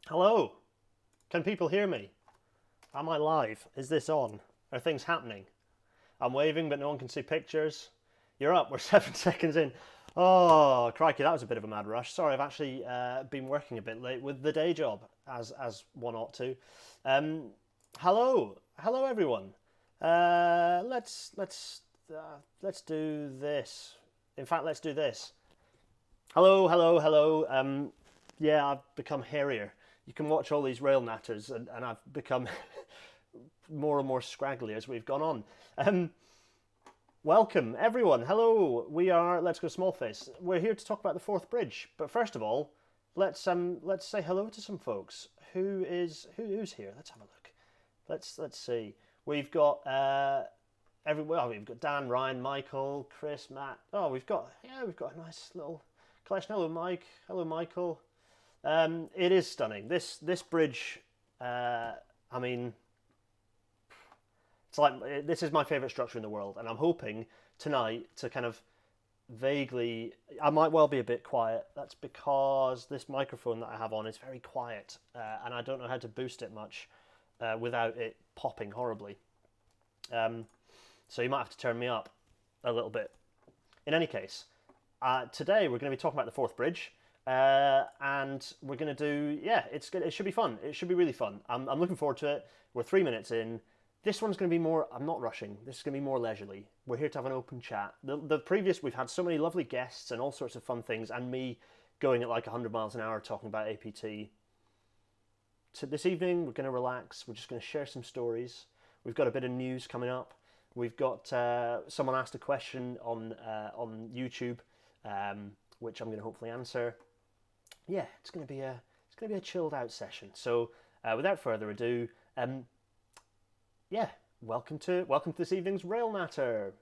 Hello. Can people hear me? Am I live? Is this on? Are things happening? I'm waving, but no one can see pictures. You're up. We're 7 seconds in. Oh, crikey, that was a bit of a mad rush. Sorry, I've actually been working a bit late with the day job, as one ought to. Um, hello, everyone. Let's do this. In fact, let's do this. Hello. Yeah, I've become hairier. You can watch all these rail natters, and I've become more and more scraggly as we've gone on. Um, Welcome, everyone. Hello. We are Let's Go Smallface. We're here to talk about the Forth Bridge. But first of all, let's say hello to some folks. Who's here? Let's have a look. Let's see. We've got we've got Dan, Ryan, Michael, Chris, Matt. Oh, we've got a nice little collection. Hello, Mike. Hello, Michael. It is stunning. This bridge. I mean, it's like this is my favorite structure in the world, and I'm hoping tonight to kind of vaguely. I might well be a bit quiet. That's because this microphone that I have on is very quiet, and I don't know how to boost it much without it popping horribly. Um, so you might have to turn me up a little bit. In any case, today we're going to be talking about the Forth Bridge, and we're going to do it's good. It should be fun. It should be really fun. I'm looking forward to it. We're 3 minutes in. This one's going to be more. I'm not rushing. This is going to be more leisurely. We're here to have an open chat. The previous we've had so many lovely guests and all sorts of fun things, and me going at like 100 miles an hour talking about APT. So this evening we're going to relax. We're just going to share some stories. We've got a bit of news coming up. We've got someone asked a question on YouTube, which I'm going to hopefully answer. Yeah, it's going to be a chilled out session. So without further ado, yeah, welcome to this evening's Rail Natter.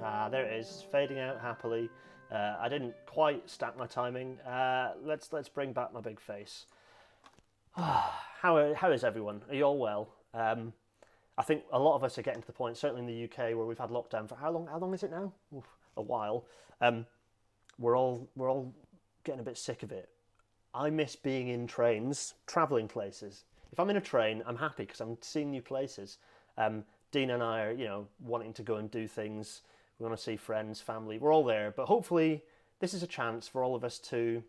Ah, there it is, fading out happily. I didn't quite stack my timing. Let's bring back my big face. How is everyone? Are you all well? I think a lot of us are getting to the point, certainly in the UK, where we've had lockdown for how long? How long is it now? Oof, a while. Um, we're all getting a bit sick of it. I miss being in trains, travelling places. If I'm in a train, I'm happy because I'm seeing new places. Dean and I are, wanting to go and do things. We want to see friends, family. We're all there, but hopefully, this is a chance for all of us to,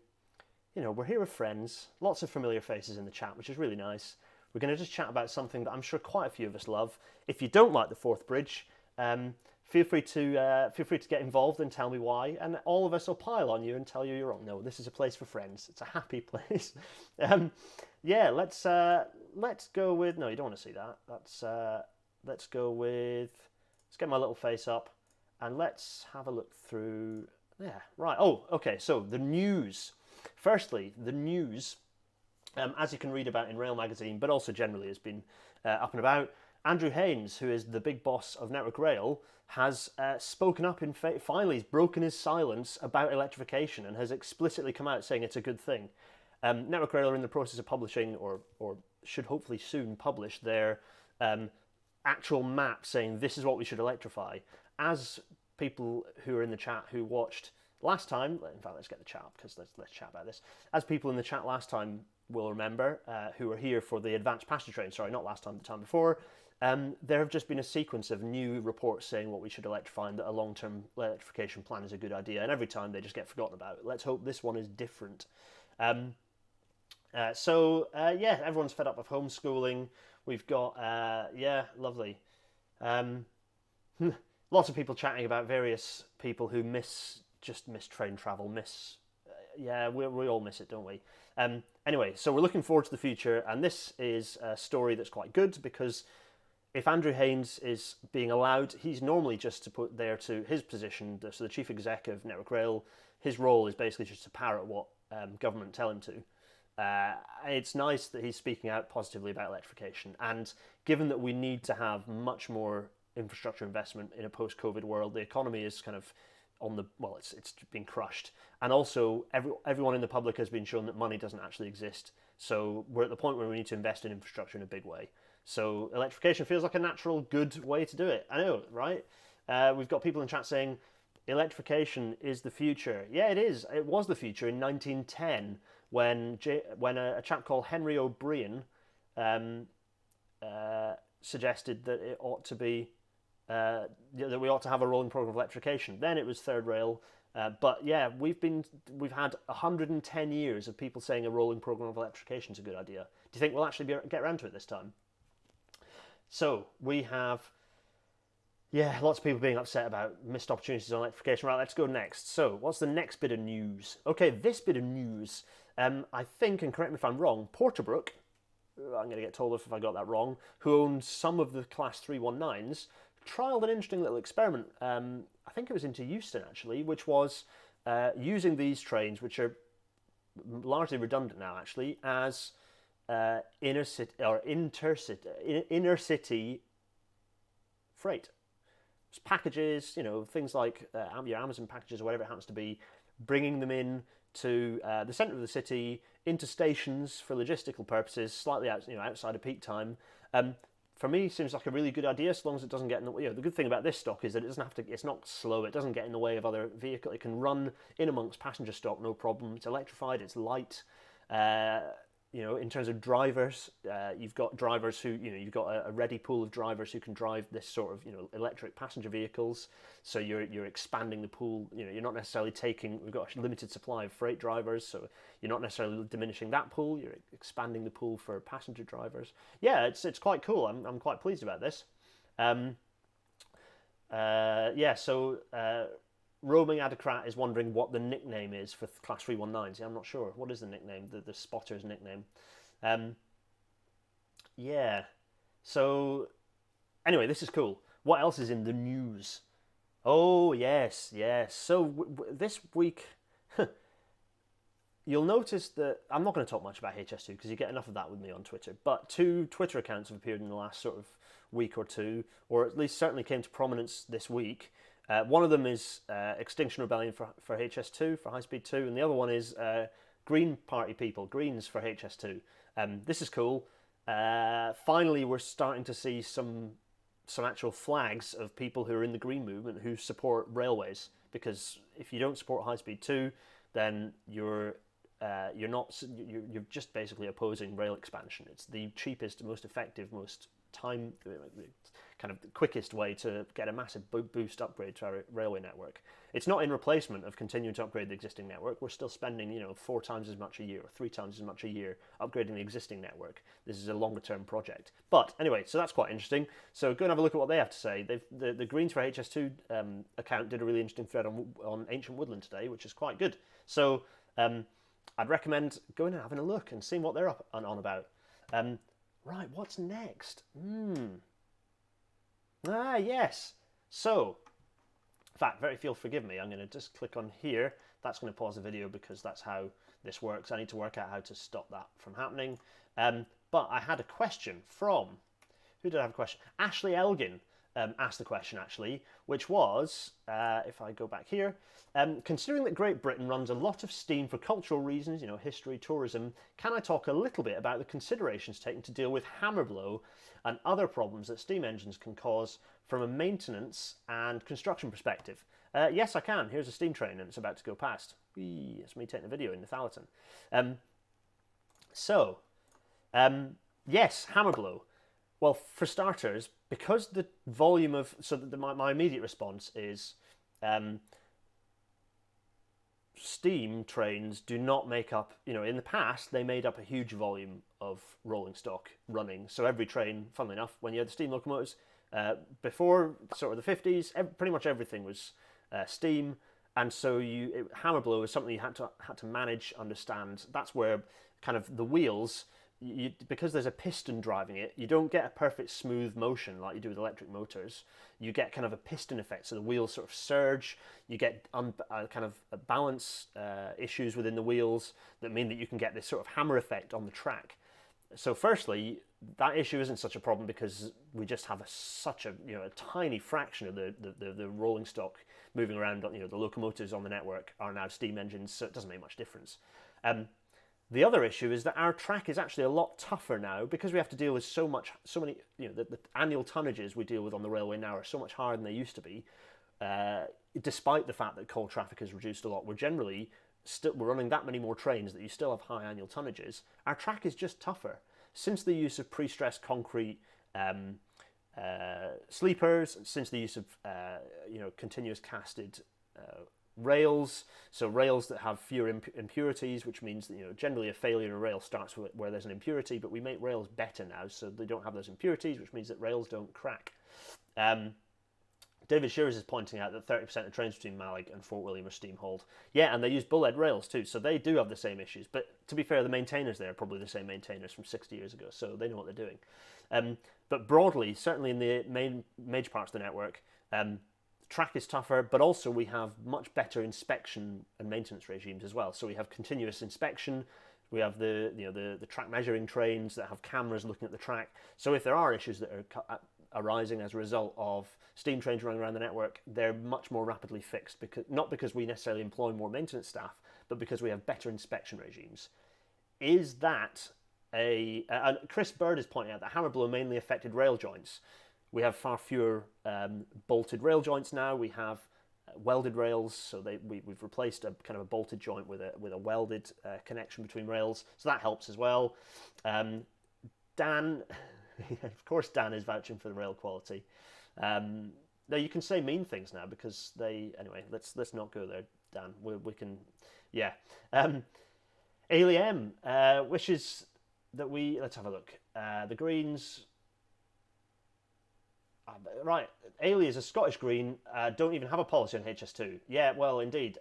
we're here with friends. Lots of familiar faces in the chat, which is really nice. We're going to just chat about something that I'm sure quite a few of us love. If you don't like the Forth Bridge, feel free to get involved and tell me why, and all of us will pile on you and tell you you're wrong. No, this is a place for friends. It's a happy place. um, yeah, let's go with. No, you don't want to see that. Let's go with. Let's get my little face up, and let's have a look through. Yeah, right. Oh, okay. So the news. Firstly, the news, as you can read about in Rail magazine, but also generally has been up and about. Andrew Haynes, who is the big boss of Network Rail, has spoken up finally he's broken his silence about electrification and has explicitly come out saying it's a good thing. Network Rail are in the process of publishing, or should hopefully soon publish, their actual map saying this is what we should electrify. As people who are in the chat who watched last time, in fact, let's get the chat up because let's chat about this. As people in the chat last time will remember, who were here for the advanced passenger train, sorry, not last time, the time before, there have just been a sequence of new reports saying what we should electrify and that a long-term electrification plan is a good idea, and every time they just get forgotten about. Let's hope this one is different. Yeah, everyone's fed up of homeschooling. We've got, lovely. Um, Lots of people chatting about various people who miss train travel, we all miss it, don't we? Anyway, so we're looking forward to the future, and this is a story that's quite good because if Andrew Haynes is being allowed, he's normally just to put there to his position, so the chief exec of Network Rail, his role is basically just to parrot what government tell him to. It's nice that he's speaking out positively about electrification, and given that we need to have much more infrastructure investment in a post-COVID world. The economy is kind of on the, well, it's been crushed. And also, everyone in the public has been shown that money doesn't actually exist. So we're at the point where we need to invest in infrastructure in a big way. So electrification feels like a natural, good way to do it. I know, right? We've got people in chat saying, electrification is the future. Yeah, it is. It was the future in 1910 when a chap called Henry O'Brien suggested that it ought to be that we ought to have a rolling program of electrification. Then it was third rail. But yeah, we've had 110 years of people saying a rolling program of electrification is a good idea. Do you think we'll actually get around to it this time? So we have, yeah, lots of people being upset about missed opportunities on electrification. Right, let's go next. So what's the next bit of news? Okay, this bit of news, I think, and correct me if I'm wrong, Porterbrook, I'm going to get told if I got that wrong, who owns some of the Class 319s, trialled an interesting little experiment. I think it was into Euston, actually, which was using these trains, which are largely redundant now, actually, as inner city freight. It's packages, things like your Amazon packages or whatever it happens to be, bringing them in to the centre of the city, into stations for logistical purposes, slightly outside of peak time. For me, seems like a really good idea, as long as it doesn't get in the way. The good thing about this stock is that it doesn't have to. It's not slow. It doesn't get in the way of other vehicles. It can run in amongst passenger stock, no problem. It's electrified. It's light. In terms of drivers, you've got drivers who, you've got a ready pool of drivers who can drive this sort of, electric passenger vehicles. So you're expanding the pool. You're not necessarily we've got a limited supply of freight drivers, so you're not necessarily diminishing that pool. You're expanding the pool for passenger drivers. Yeah, it's quite cool. I'm quite pleased about this. Roaming Adocrat is wondering what the nickname is for Class 319s. Yeah, I'm not sure. What is the nickname? The spotter's nickname. So, anyway, this is cool. What else is in the news? Oh, yes. So, this week, you'll notice that I'm not going to talk much about HS2 because you get enough of that with me on Twitter. But 2 Twitter accounts have appeared in the last sort of week or two, or at least certainly came to prominence this week. One of them is Extinction Rebellion for HS2, for High Speed 2, and the other one is Green Party people, Greens for HS2. This is cool. Finally, we're starting to see some actual flags of people who are in the Green movement who support railways, because if you don't support High Speed 2, then you're just basically opposing rail expansion. It's the cheapest, most effective, most time, kind of the quickest way to get a massive boost upgrade to our railway network. It's not in replacement of continuing to upgrade the existing network. We're still spending 4 times as much a year or 3 times as much a year upgrading the existing network. This is a longer term project. But anyway, so that's quite interesting. So go and have a look at what they have to say. The Greens for HS2 account did a really interesting thread on Ancient Woodland today, which is quite good. So I'd recommend going and having a look and seeing what they're up and on about. Right, what's next? Yes. So, in fact, if you'll forgive me, I'm going to just click on here. That's going to pause the video because that's how this works. I need to work out how to stop that from happening. But I had a question from, who did I have a question? Ashley Elgin asked the question, actually, which was, if I go back here, considering that Great Britain runs a lot of steam for cultural reasons, history, tourism, can I talk a little bit about the considerations taken to deal with hammer blow and other problems that steam engines can cause from a maintenance and construction perspective? Yes, I can. Here's a steam train and it's about to go past. Whee, it's me taking a video in Northallerton. Yes, hammer blow. Well, for starters, because the volume of... So my immediate response is steam trains do not make up... in the past, they made up a huge volume of rolling stock running. So every train, funnily enough, when you had the steam locomotives, before sort of the 50s, pretty much everything was steam. And so hammer blow is something you had to manage, understand. That's where kind of the wheels... because there's a piston driving it, you don't get a perfect smooth motion like you do with electric motors. You get kind of a piston effect, so the wheels sort of surge. You get kind of balance issues within the wheels that mean that you can get this sort of hammer effect on the track. So firstly, that issue isn't such a problem because we just have such a a tiny fraction of the rolling stock moving around. The locomotives on the network are now steam engines, so it doesn't make much difference. The other issue is that our track is actually a lot tougher now because we have to deal with so many. The annual tonnages we deal with on the railway now are so much higher than they used to be. Despite the fact that coal traffic has reduced a lot, we're running that many more trains that you still have high annual tonnages. Our track is just tougher. Since the use of pre-stressed concrete sleepers, since the use of continuous casted rails, so rails that have fewer impurities, which means that generally a failure in a rail starts where there's an impurity, but we make rails better now, so they don't have those impurities, which means that rails don't crack. David Shearers is pointing out that 30% of trains between Mallaig and Fort William are steam-hauled. Yeah, and they use bull-head rails too, so they do have the same issues. But to be fair, the maintainers there are probably the same maintainers from 60 years ago, so they know what they're doing. But broadly, certainly in the major parts of the network, track is tougher, but also we have much better inspection and maintenance regimes as well. So we have continuous inspection. We have the track measuring trains that have cameras looking at the track. So if there are issues that are arising as a result of steam trains running around the network, they're much more rapidly fixed, not because we necessarily employ more maintenance staff, but because we have better inspection regimes. Is that Chris Bird is pointing out that hammer blow mainly affected rail joints. We have far fewer bolted rail joints now. We have welded rails, so we've replaced a kind of a bolted joint with a welded connection between rails, so that helps as well. Dan, of course, Dan is vouching for the rail quality. Now you can say mean things now because anyway. Let's not go there, Dan. We can, yeah. Aliem wishes that let's have a look. The Greens. Right, Ailey is a Scottish Green, don't even have a policy on HS2. Yeah, well, indeed.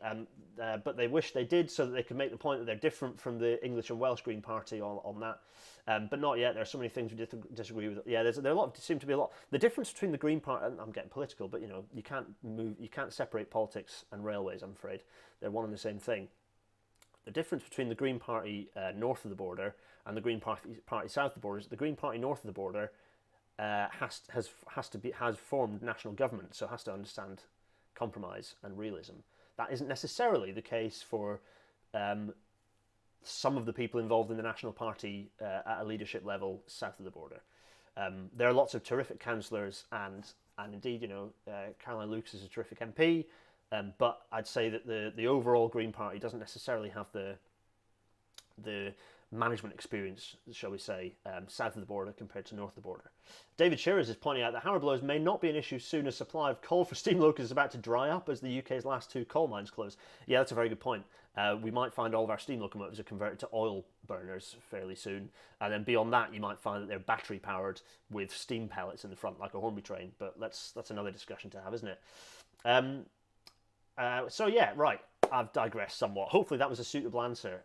But they wish they did so that they could make the point that they're different from the English and Welsh Green Party on that. But not yet. There are so many things we disagree with. Yeah, seem to be a lot. The difference between the Green Party, I'm getting political, but you can't separate politics and railways, I'm afraid. They're one and the same thing. The difference between the Green Party north of the border and the Green Party south of the border is the Green Party north of the border has formed national government, so has to understand compromise and realism. That isn't necessarily the case for some of the people involved in the National Party at a leadership level south of the border. There are lots of terrific councillors, and indeed, Caroline Lucas is a terrific MP. But I'd say that the overall Green Party doesn't necessarily have the management experience, shall we say, south of the border compared to north of the border. David Shearers is pointing out that hammer blows may not be an issue soon as supply of coal for steam locomotives is about to dry up as the UK's last 2 coal mines close. Yeah, that's a very good point. We might find all of our steam locomotives are converted to oil burners fairly soon, and then beyond that you might find that they're battery powered with steam pellets in the front like a Hornby train, but that's another discussion to have, isn't it? So yeah, right, I've digressed somewhat. Hopefully that was a suitable answer.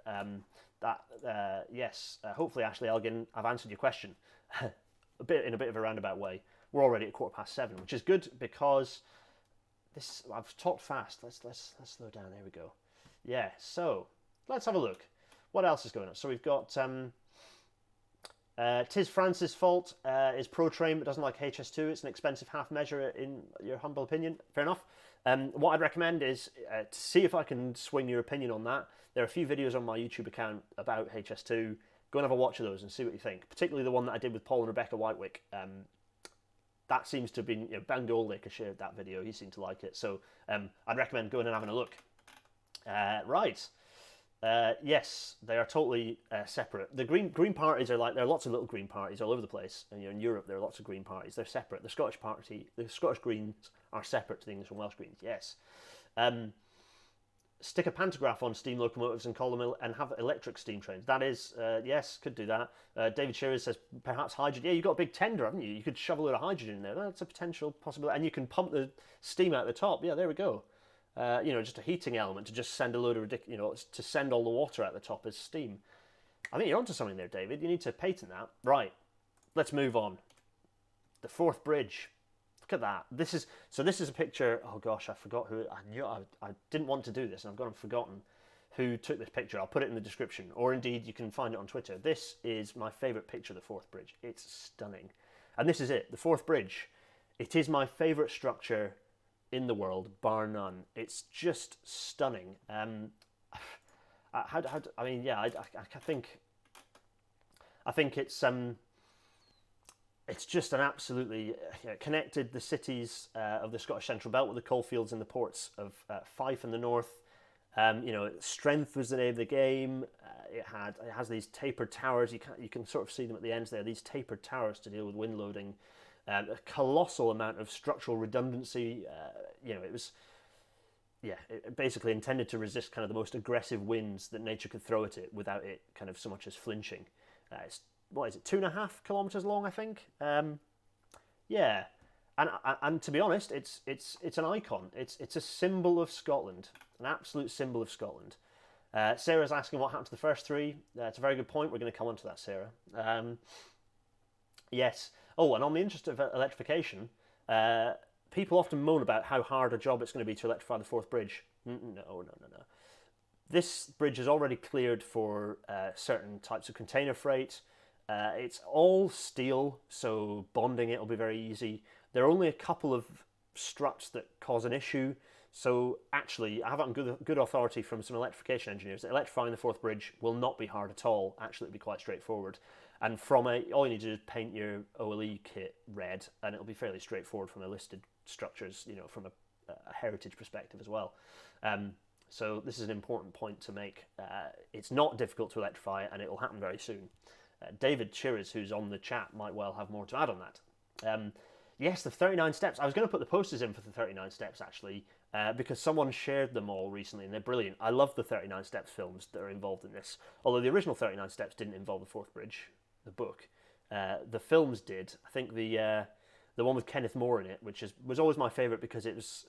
Yes, hopefully, Ashley Elgin, I've answered your question in a bit of a roundabout way. We're already at 7:15, which is good because I've talked fast. Let's slow down. There we go. Yeah, so let's have a look. What else is going on? So we've got Tis Francis' fault is pro-train but doesn't like HS2. It's an expensive half measure in your humble opinion. Fair enough. What I'd recommend is to see if I can swing your opinion on that. There are a few videos on my YouTube account about HS2. Go and have a watch of those and see what you think. Particularly the one that I did with Paul and Rebecca Whitewick. That seems to have been, Ben Goldacre shared that video. He seemed to like it. So I'd recommend going and having a look. Right. Yes, they are totally separate. The Green parties are there are lots of little Green parties all over the place. And, in Europe, there are lots of Green parties. They're separate. The Scottish Greens are separate to the English and Welsh Greens. Yes. Stick a pantograph on steam locomotives and call them and have electric steam trains. That is, yes, could do that. David Shearers says perhaps hydrogen. Yeah, you've got a big tender, haven't you? You could shove a load of hydrogen in there. That's a potential possibility. And you can pump the steam out the top. Yeah, there we go. Just a heating element to just send a load of to send all the water out the top as steam. I think you're onto something there, David. You need to patent that. Right. Let's move on. The Forth Bridge. Look at that. This is a picture. Oh gosh, I forgot who. I didn't want to do this, and I've gone and forgotten who took this picture. I'll put it in the description, or indeed you can find it on Twitter. This is my favourite picture of the Forth Bridge. It's stunning. And this is it, the Forth Bridge. It is my favourite structure in the world, bar none. It's just stunning. I think it's just an absolutely connected the cities of the Scottish Central Belt with the coalfields and the ports of Fife in the north. Strength was the name of the game. It has these tapered towers. You can sort of see them at the ends there. These tapered towers to deal with wind loading. A colossal amount of structural redundancy. It was it basically intended to resist kind of the most aggressive winds that nature could throw at it without it kind of so much as flinching. It's, what is it, 2.5 kilometres long, I think. And to be honest, it's an icon. It's a symbol of Scotland, an absolute symbol of Scotland. Sarah's asking what happened to the first three. It's a very good point. We're going to come on to that, Sarah. Yes. Oh, and on the interest of electrification, people often moan about how hard a job it's going to be to electrify the Forth Bridge. No. This bridge is already cleared for certain types of container freight. It's all steel, so bonding it will be very easy. There are only a couple of struts that cause an issue. So actually, I have it on good authority from some electrification engineers that electrifying the Forth Bridge will not be hard at all. Actually, it'll be quite straightforward. And all you need to do is paint your OLE kit red, and it'll be fairly straightforward from the listed structures, from a heritage perspective as well. So this is an important point to make. It's not difficult to electrify, and it will happen very soon. David Chiriz, who's on the chat, might well have more to add on that. Yes, the 39 steps. I was going to put the posters in for the 39 steps, actually, because someone shared them all recently, and they're brilliant. I love the 39 steps films that are involved in this. Although the original 39 steps didn't involve the Forth Bridge, the book. The films did. I think the one with Kenneth More in it, which was always my favourite because it was...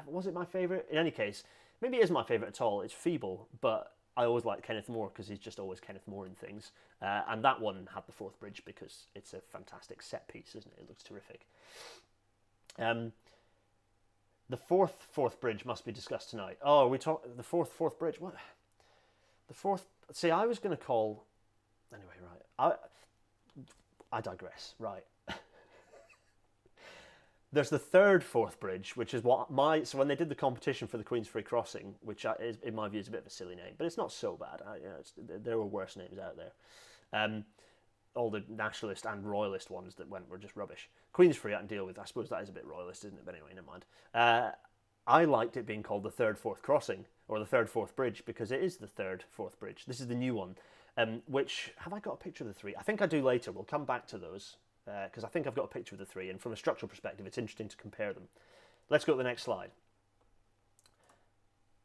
Was it my favourite? In any case, maybe it isn't my favourite at all. It's feeble, but I always like Kenneth More because he's just always Kenneth More in things. And that one had the Forth Bridge because it's a fantastic set piece, isn't it? It looks terrific. The Forth Bridge must be discussed tonight. Oh, we talk the Forth Bridge. What? The fourth. See, I was going to call. Anyway, right. I digress. Right. There's the third Forth Bridge, which is so when they did the competition for the Queensferry Crossing, which is, in my view is a bit of a silly name, but it's not so bad. There were worse names out there. All the nationalist and royalist ones that were just rubbish. Queensferry I can deal with. I suppose that is a bit royalist, isn't it? But anyway, never mind. I liked it being called the third Forth Crossing, or the third Forth Bridge, because it is the third Forth Bridge. This is the new one, which, have I got a picture of the three? I think I do later. We'll come back to those. Because I think I've got a picture of the three, and from a structural perspective, it's interesting to compare them. Let's go to the next slide.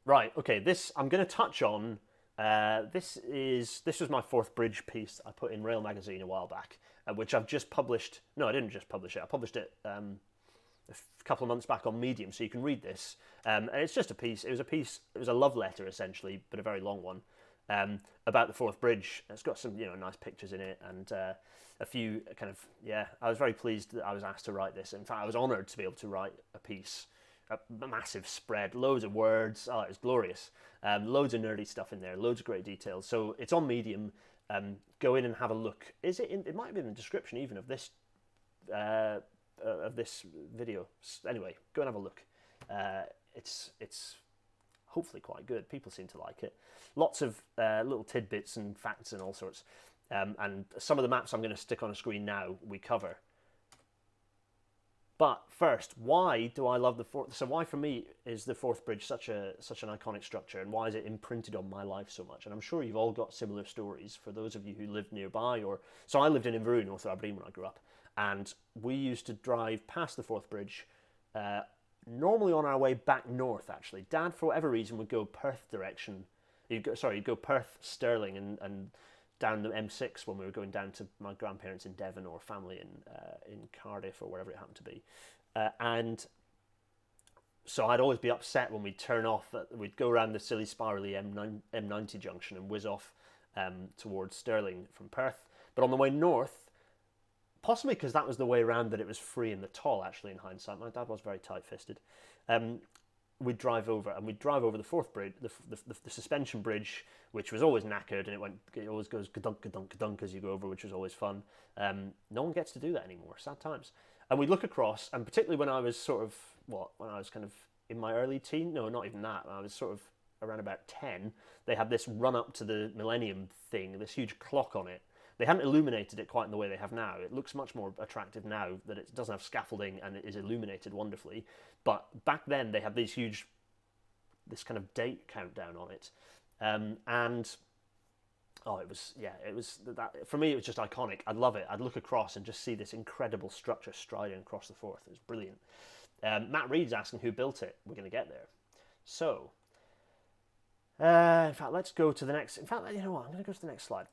Right, okay, this I'm going to touch on. This was my Forth Bridge piece I put in Rail Magazine a while back, which I've just published. No, I didn't just publish it. I published it a couple of months back on Medium, so you can read this. And it's just a piece. It was a love letter essentially, but a very long one. About the Forth Bridge. It's got some nice pictures in it, and a few kind of I was very pleased that I was asked to write this. In fact, I was honoured to be able to write a piece, a massive spread, loads of words. Oh, it was glorious. Loads of nerdy stuff in there, loads of great details. So it's on Medium. Go in and have a look. It might be in the description even of this video. Anyway, go and have a look. It's hopefully quite good. People seem to like it. Lots of little tidbits and facts and all sorts. And some of the maps I'm going to stick on a screen now we cover. But first, why do I love the Forth? So why for me is the Forth Bridge such an iconic structure, and why is it imprinted on my life so much? And I'm sure you've all got similar stories. For those of you who live nearby, so I lived in Inverurie, North Aberdeen, when I grew up, and we used to drive past the Forth Bridge. Normally on our way back north, actually. Dad, for whatever reason, would go Perth direction. He'd go Perth, Stirling, and down the M6 when we were going down to my grandparents in Devon or family in Cardiff or wherever it happened to be. And so I'd always be upset when we'd turn off. We'd go around the silly spirally M90 junction and whiz off towards Stirling from Perth. But on the way north, possibly because that was the way around that it was free in the toll, actually, in hindsight. My dad was very tight-fisted. we'd drive over the fourth bridge, the suspension bridge, which was always knackered, and it always goes gadunk gadunk gadunk as you go over, which was always fun. No one gets to do that anymore. Sad times. And we'd look across, and particularly when I was when I was kind of in my early teen, no, not even that, I was sort of around about 10, they had this run up to the Millennium thing, this huge clock on it. They hadn't illuminated it quite in the way they have now. It looks much more attractive now that it doesn't have scaffolding and it is illuminated wonderfully. But back then they had this kind of date countdown on it. It was that, for me, it was just iconic. I'd love it. I'd look across and just see this incredible structure striding across the Forth. It was brilliant. Matt Reed's asking who built it. We're going to get there. So, in fact, let's go to the next. In fact, you know what? I'm going to go to the next slide.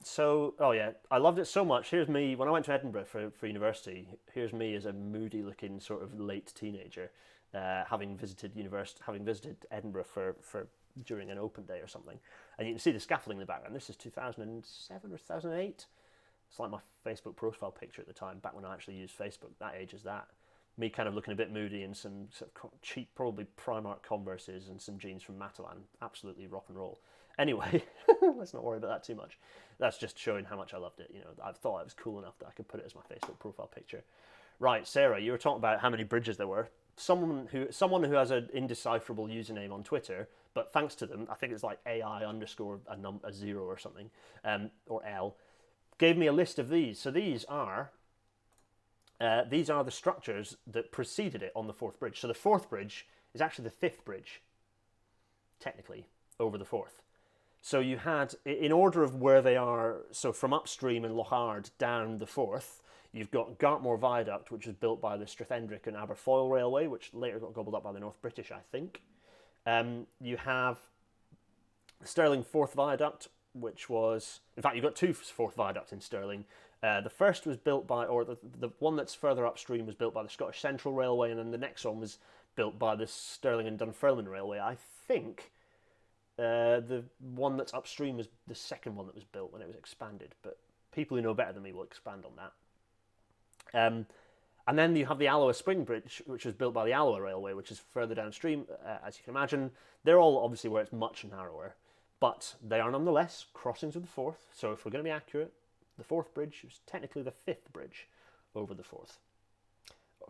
So, I loved it so much. Here's me when I went to Edinburgh for university. Here's me as a moody-looking sort of late teenager, having visited Edinburgh for during an open day or something. And you can see the scaffolding in the background. This is 2007 or 2008. It's like my Facebook profile picture at the time, back when I actually used Facebook. That age is that. Me kind of looking a bit moody in some sort of cheap, probably Primark Converses and some jeans from Matalan. Absolutely rock and roll. Anyway, let's not worry about that too much. That's just showing how much I loved it. You know, I thought it was cool enough that I could put it as my Facebook profile picture. Right, Sarah, you were talking about how many bridges there were. Someone who has an indecipherable username on Twitter, but thanks to them, I think it's like AI underscore a 0 or something, or L, gave me a list of these. So these are the structures that preceded it on the Forth Bridge. So the Forth Bridge is actually the fifth bridge, technically, over the Forth. So you had, in order of where they are, so from upstream in Lochard down the Forth, you've got Gartmore Viaduct, which was built by the Strathendrick and Aberfoyle Railway, which later got gobbled up by the North British, I think. You have Stirling Forth Viaduct, which was, in fact, you've got two Forth Viaducts in Stirling. The first was built by, or the one that's further upstream was built by the Scottish Central Railway, and then the next one was built by the Stirling and Dunfermline Railway. I think the one that's upstream was the second one that was built when it was expanded, but people who know better than me will expand on that. And then you have the Alloa Spring Bridge, which was built by the Alloa Railway, which is further downstream, as you can imagine. They're all obviously where it's much narrower, but they are nonetheless crossings of the Forth. So if we're going to be accurate, the Forth Bridge is technically the fifth bridge over the Forth.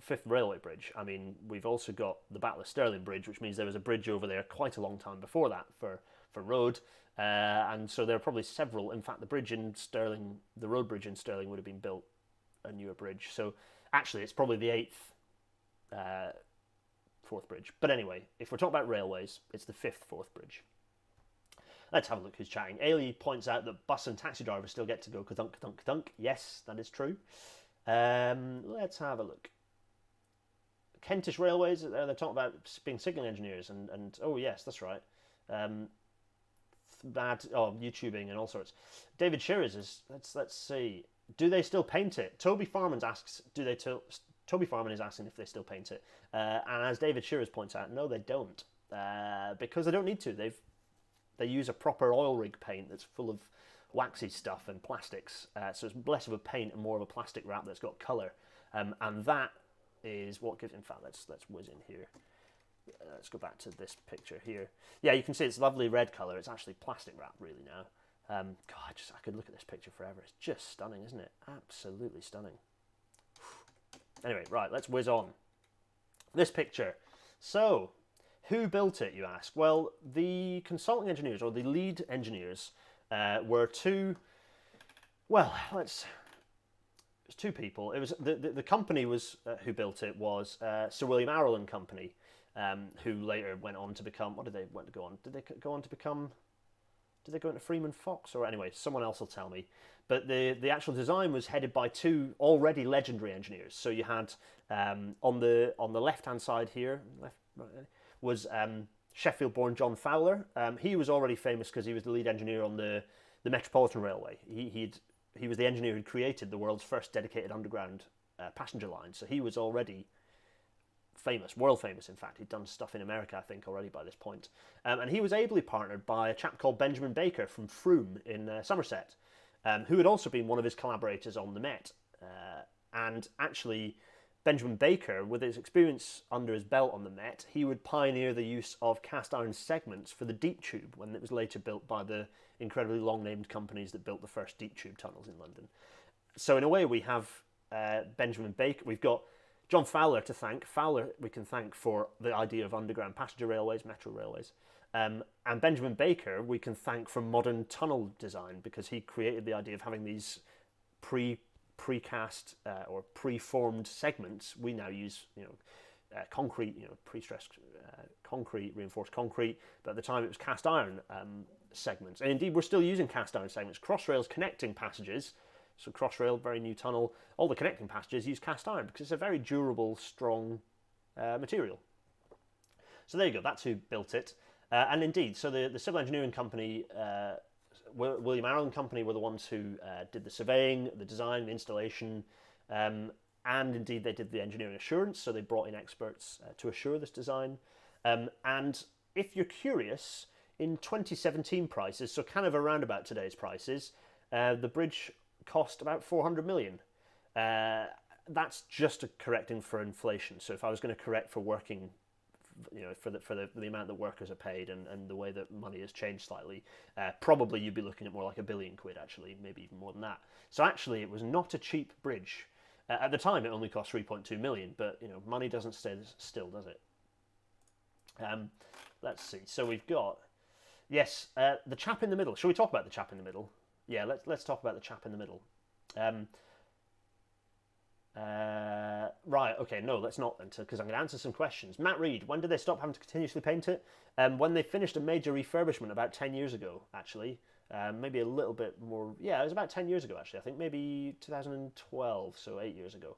Fifth railway bridge. I mean, we've also got the Battle of Stirling Bridge, which means there was a bridge over there quite a long time before that for road. And so there are probably several. In fact, the bridge in Stirling, the road bridge in Stirling would have been built a newer bridge. So actually, it's probably the eighth Forth Bridge. But anyway, if we're talking about railways, it's the fifth Forth Bridge. Let's have a look who's chatting. Ailey points out that bus and taxi drivers still get to go kadunk, kadunk, kadunk. Yes, that is true. Let's have a look. Kentish Railways, they're talking about being signalling engineers, and oh yes, that's right. YouTubing and all sorts. David Shearers is, let's see. Do they still paint it? Toby Farman asks, Toby Farman is asking if they still paint it. And as David Shearers points out, no, they don't. Because they don't need to. They use a proper oil rig paint that's full of waxy stuff and plastics. So it's less of a paint and more of a plastic wrap that's got colour. And that is what gives, in fact, let's whiz in here. Let's go back to this picture here. Yeah, you can see it's lovely red colour. It's actually plastic wrap really now. I could look at this picture forever. It's just stunning, isn't it? Absolutely stunning. Anyway, right, let's whiz on. This picture. So, who built it, you ask? Well, the consulting engineers, or the lead engineers, were two... Well, it's two people. It was the company was who built it was Sir William Arrol and Company, who later went on to become... What did they want to go on? Did they go on to become... Did they go into Freeman Fox? Or anyway, someone else will tell me. But the actual design was headed by two already legendary engineers. So you had on the left-hand side here was Sheffield-born John Fowler. He was already famous because he was the lead engineer on the Metropolitan Railway. He was the engineer who created the world's first dedicated underground passenger line. So he was already famous, world famous in fact. He'd done stuff in America, I think, already by this point. And he was ably partnered by a chap called Benjamin Baker from Frome in Somerset, who had also been one of his collaborators on the Met. And actually, Benjamin Baker, with his experience under his belt on the Met, he would pioneer the use of cast iron segments for the deep tube when it was later built by the incredibly long-named companies that built the first deep tube tunnels in London. So in a way, we have Benjamin Baker. We've got John Fowler to thank. Fowler we can thank for the idea of underground passenger railways, metro railways. And Benjamin Baker we can thank for modern tunnel design, because he created the idea of having these precast or preformed segments. We now use concrete, pre-stressed concrete, reinforced concrete, but at the time it was cast iron segments. And indeed, we're still using cast iron segments. Crossrails connecting passages, so Crossrail, very new tunnel, all the connecting passages use cast iron because it's a very durable, strong material. So there you go, that's who built it. And indeed, so the civil engineering company, William Arrow and Company, were the ones who did the surveying, the design, the installation, and indeed they did the engineering assurance, so they brought in experts to assure this design. And if you're curious, in 2017 prices, so kind of around about today's prices, the bridge cost about 400 million. That's just correcting for inflation. So if I was going to correct for working, for the amount that workers are paid and the way that money has changed slightly, probably you'd be looking at more like £1 billion, actually, maybe even more than that. So actually, it was not a cheap bridge. At the time, it only cost 3.2 million, but money doesn't stay still, does it? Let's see. So we've got, yes, the chap in the middle. Shall we talk about the chap in the middle? Yeah, let's talk about the chap in the middle. Right, okay, no, let's not, because I'm going to answer some questions. Matt Reed, when did they stop having to continuously paint it? When they finished a major refurbishment about 10 years ago, actually. Maybe a little bit more, yeah, it was about 10 years ago, actually. I think maybe 2012, so 8 years ago.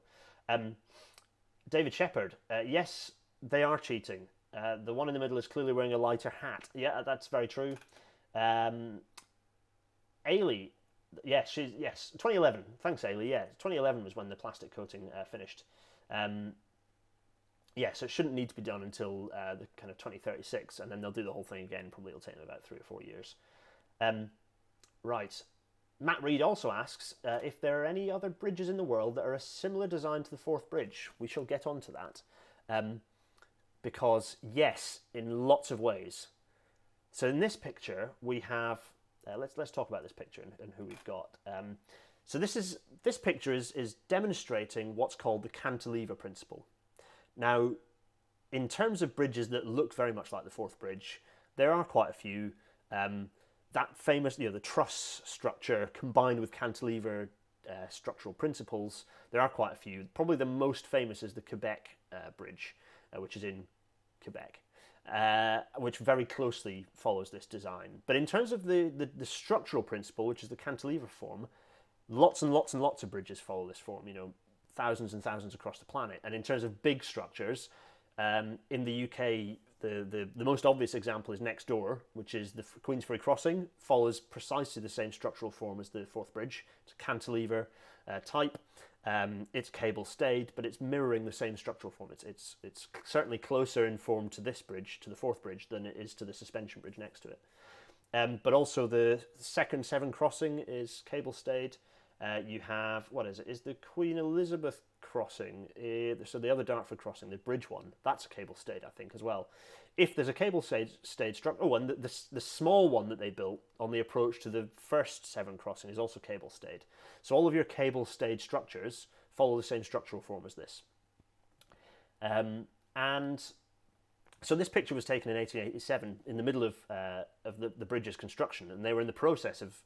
David Shepherd, yes, they are cheating. The one in the middle is clearly wearing a lighter hat. Yeah, that's very true. Ailey, yes, 2011. Thanks, Ailey. Yeah, 2011 was when the plastic coating finished. Yeah, so it shouldn't need to be done until the kind of 2036, and then they'll do the whole thing again. Probably it'll take them about 3 or 4 years. Right. Matt Reed also asks if there are any other bridges in the world that are a similar design to the Forth Bridge. We shall get onto that. Because, yes, in lots of ways. So in this picture, we have... let's talk about this picture and who we've got. So this picture is demonstrating what's called the cantilever principle. Now, in terms of bridges that look very much like the Forth Bridge, there are quite a few. That famous, the truss structure combined with cantilever structural principles, there are quite a few. Probably the most famous is the Quebec Bridge, which is in Quebec. Which very closely follows this design. But in terms of the structural principle, which is the cantilever form, lots and lots and lots of bridges follow this form, thousands and thousands across the planet. And in terms of big structures, in the UK, the most obvious example is next door, which is the Queensferry Crossing, follows precisely the same structural form as the Forth Bridge. It's a cantilever type. It's cable stayed, but it's mirroring the same structural form. It's certainly closer in form to this bridge, to the Forth Bridge, than it is to the suspension bridge next to it. But also the second Severn Crossing is cable stayed. You have, what is it? Is the Queen Elizabeth Crossing, so the other Dartford Crossing, the bridge one, that's a cable stayed, I think, as well. If there's a cable stayed structure, and the small one that they built on the approach to the first Severn Crossing is also cable stayed. So all of your cable stayed structures follow the same structural form as this. And so this picture was taken in 1887 in the middle of the bridge's construction, and they were in the process of,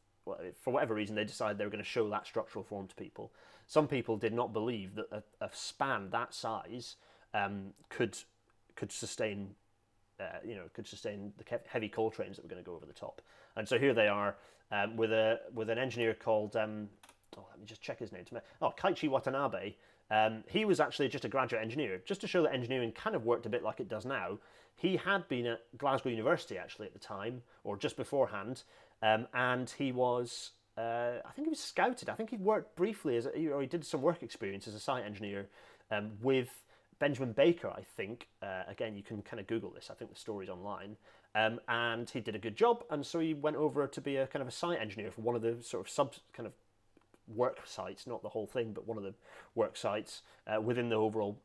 for whatever reason, they decided they were going to show that structural form to people. Some people did not believe that a span that size could sustain the heavy coal trains that were going to go over the top. And so here they are with an engineer called let me just check his name. Kaiichi Watanabe. He was actually just a graduate engineer, just to show that engineering kind of worked a bit like it does now. He had been at Glasgow University actually at the time, or just beforehand, and he was, I think he was scouted. I think he worked briefly or he did some work experience as a site engineer with Benjamin Baker, I think. Again, you can kind of Google this. I think the story's online. And he did a good job, and so he went over to be a kind of a site engineer for one of the sort of work sites, not the whole thing, but one of the work sites within the overall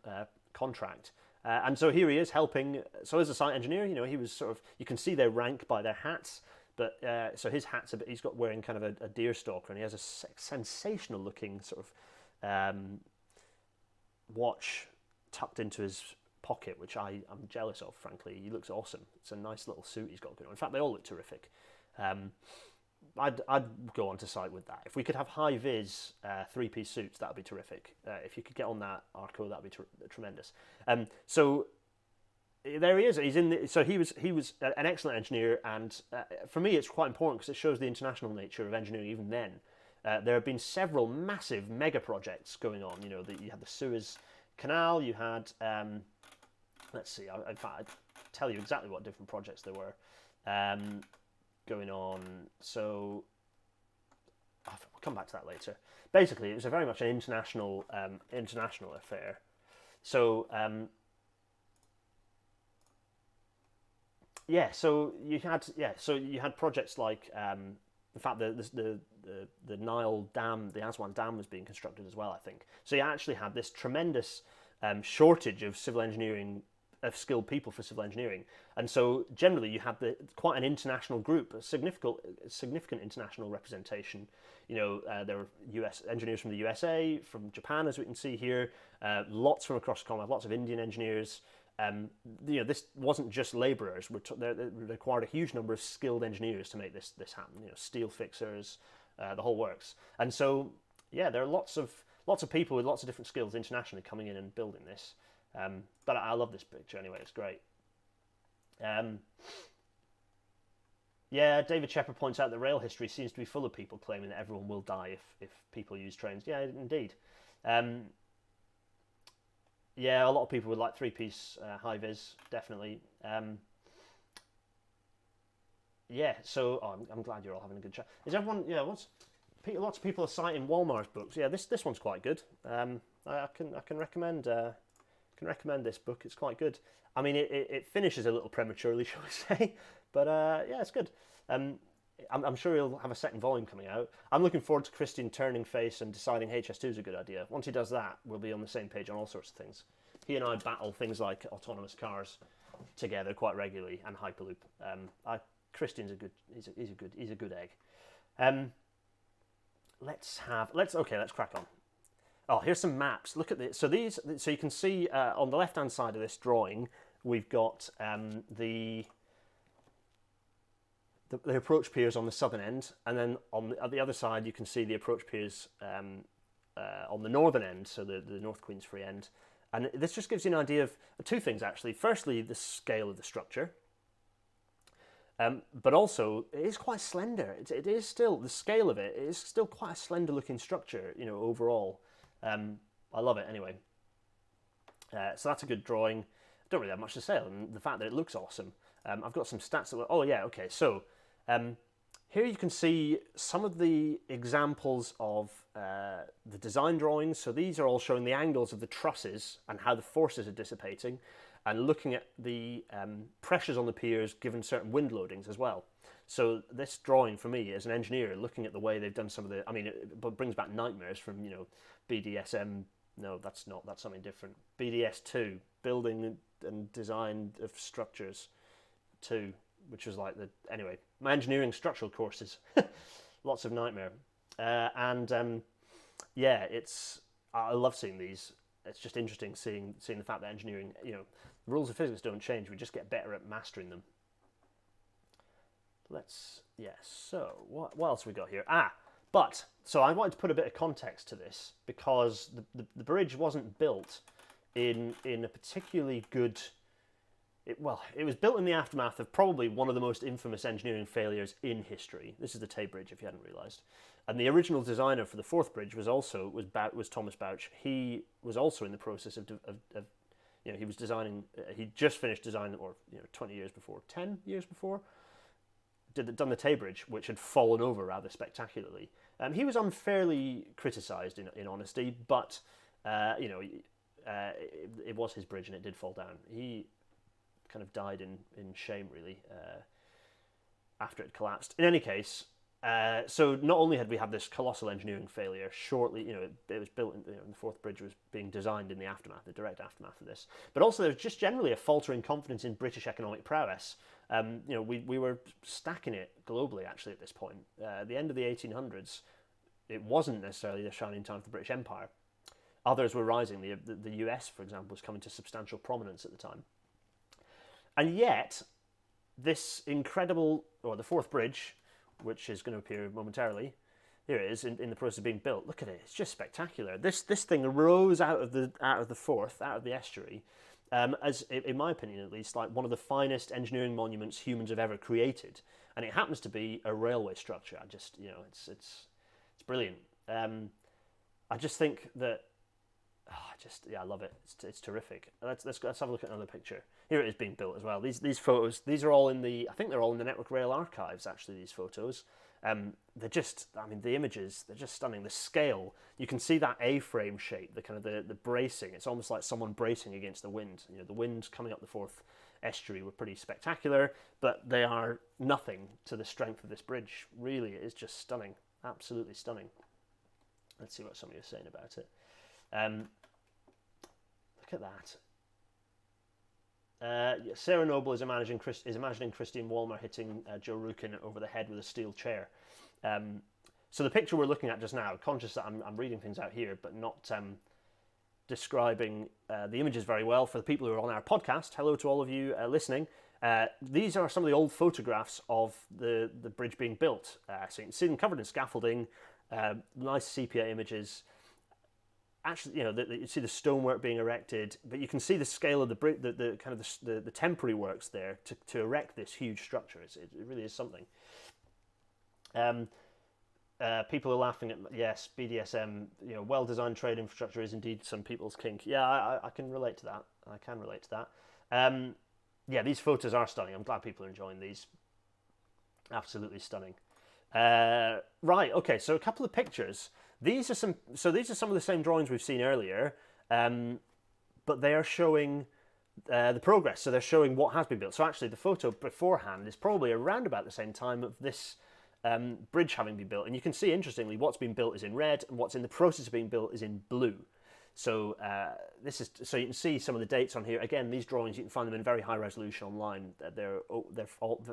contract. And so here he is helping. So as a site engineer, he was sort of, you can see their rank by their hats. But so his hat's a bit, he's got wearing kind of a deer stalker, and he has a sensational looking sort of watch tucked into his pocket, which I'm jealous of, frankly. He looks awesome. It's a nice little suit he's got going on. In fact, they all look terrific. I'd go on to site with that. If we could have high-vis three-piece suits, that would be terrific. If you could get on that, Arco, that would be tremendous. So there he is. So he was an excellent engineer, and for me, it's quite important because it shows the international nature of engineering. Even then, there have been several massive mega projects going on. You had the Suez Canal. You had let's see. In fact, I'd tell you exactly what different projects there were. Going on, so we'll come back to that later. Basically, it was very much an international affair. So so you had projects like in fact the Nile Dam, the Aswan Dam was being constructed as well, I think. So you actually had this tremendous shortage of civil engineering, of skilled people for civil engineering, and so generally you had quite an international group, a significant international representation. There were US engineers from the USA, from Japan, as we can see here, lots from across the Commonwealth, lots of Indian engineers. This wasn't just labourers. They required a huge number of skilled engineers to make this happen. Steel fixers, the whole works. And so there are lots of people with lots of different skills internationally coming in and building this. But I love this picture anyway, it's great. David Shepard points out that rail history seems to be full of people claiming that everyone will die if people use trains. Yeah, indeed. A lot of people would like three-piece high-vis, definitely. So I'm glad you're all having a good chat. Is everyone, lots of people are citing Walmart's books. Yeah, this one's quite good. I can recommend this book. It's quite good. I mean, it finishes a little prematurely, shall we say, but it's good. I'm sure he'll have a second volume coming out. I'm looking forward to Christian turning face and deciding HS2 is a good idea. Once he does that, we'll be on the same page on all sorts of things. He and I battle things like autonomous cars together quite regularly, and Hyperloop. Christian's he's a good egg. Let's crack on. Oh, here's some maps. Look at this. So you can see on the left-hand side of this drawing, we've got the approach piers on the southern end, and then on the other side you can see the approach piers on the northern end, so the North Queensferry end. And this just gives you an idea of two things, actually. Firstly, the scale of the structure, but also it is quite slender. It is still, the scale of it is still quite a slender-looking structure, overall. I love it anyway. So that's a good drawing. I don't really have much to say other than the fact that it looks awesome. I've got some stats that so here you can see some of the examples of the design drawings. So these are all showing the angles of the trusses and how the forces are dissipating, and looking at the pressures on the piers given certain wind loadings as well. So this drawing, for me, as an engineer, looking at the way they've done some of the, it brings back nightmares from, BDSM, no, that's something different. BDS2, Building and Design of Structures 2, which was like anyway, my engineering structural courses, lots of nightmare. I love seeing these. It's just interesting seeing the fact that engineering, the rules of physics don't change, we just get better at mastering them. So what else have we got here? So I wanted to put a bit of context to this, because the bridge wasn't built in a particularly good... It was built in the aftermath of probably one of the most infamous engineering failures in history. This is the Tay Bridge, if you hadn't realised. And the original designer for the Forth Bridge was Thomas Bouch. He was also in the process of he was designing. He just finished designing, or 10 years before, done the Tay Bridge, which had fallen over rather spectacularly. He was unfairly criticised, in honesty, but it was his bridge and it did fall down. He kind of died in shame, really, after it collapsed. In any case, So not only had we had this colossal engineering failure shortly, it was built, the fourth bridge was being designed in the aftermath, the direct aftermath of this, but also there was just generally a faltering confidence in British economic prowess. We were stacking it globally actually at this point. At the end of the 1800s, it wasn't necessarily the shining time of the British Empire. Others were rising. The US, for example, was coming to substantial prominence at the time. And yet, this incredible, or the fourth bridge, which is going to appear momentarily, here it is in the process of being built. Look at it; it's just spectacular. This thing arose out of the Forth, out of the estuary, as in my opinion at least, like one of the finest engineering monuments humans have ever created. And it happens to be a railway structure. I just, it's brilliant. I just think that. I love it. It's terrific. Let's have a look at another picture. Here it is being built as well. These photos, these are all I think they're all in the Network Rail archives. Actually, these photos, they're just. I mean, the images, they're just stunning. The scale, you can see that A-frame shape, the kind of the bracing. It's almost like someone bracing against the wind. The wind coming up the Forth estuary were pretty spectacular, but they are nothing to the strength of this bridge. Really, it is just stunning. Absolutely stunning. Let's see what somebody is saying about it. Look at that. Sarah Noble is imagining Christian Walmer hitting Joe Rukin over the head with a steel chair. So the picture we're looking at just now, conscious that I'm reading things out here, but not describing the images very well for the people who are on our podcast. Hello to all of you listening. These are some of the old photographs of the bridge being built. So you can see them covered in scaffolding, nice sepia images. Actually, you see the stonework being erected, but you can see the scale of the kind of the temporary works there to erect this huge structure. It really is something. People are laughing at, yes, BDSM. Well-designed trade infrastructure is indeed some people's kink. Yeah, I can relate to that. I can relate to that. These photos are stunning. I'm glad people are enjoying these. Absolutely stunning. Right. Okay. So a couple of pictures. These are some of the same drawings we've seen earlier, but they are showing the progress. So they're showing what has been built. So actually, the photo beforehand is probably around about the same time of this bridge having been built. And you can see, interestingly, what's been built is in red, and what's in the process of being built is in blue. So so you can see some of the dates on here. Again, these drawings, you can find them in very high resolution online. They're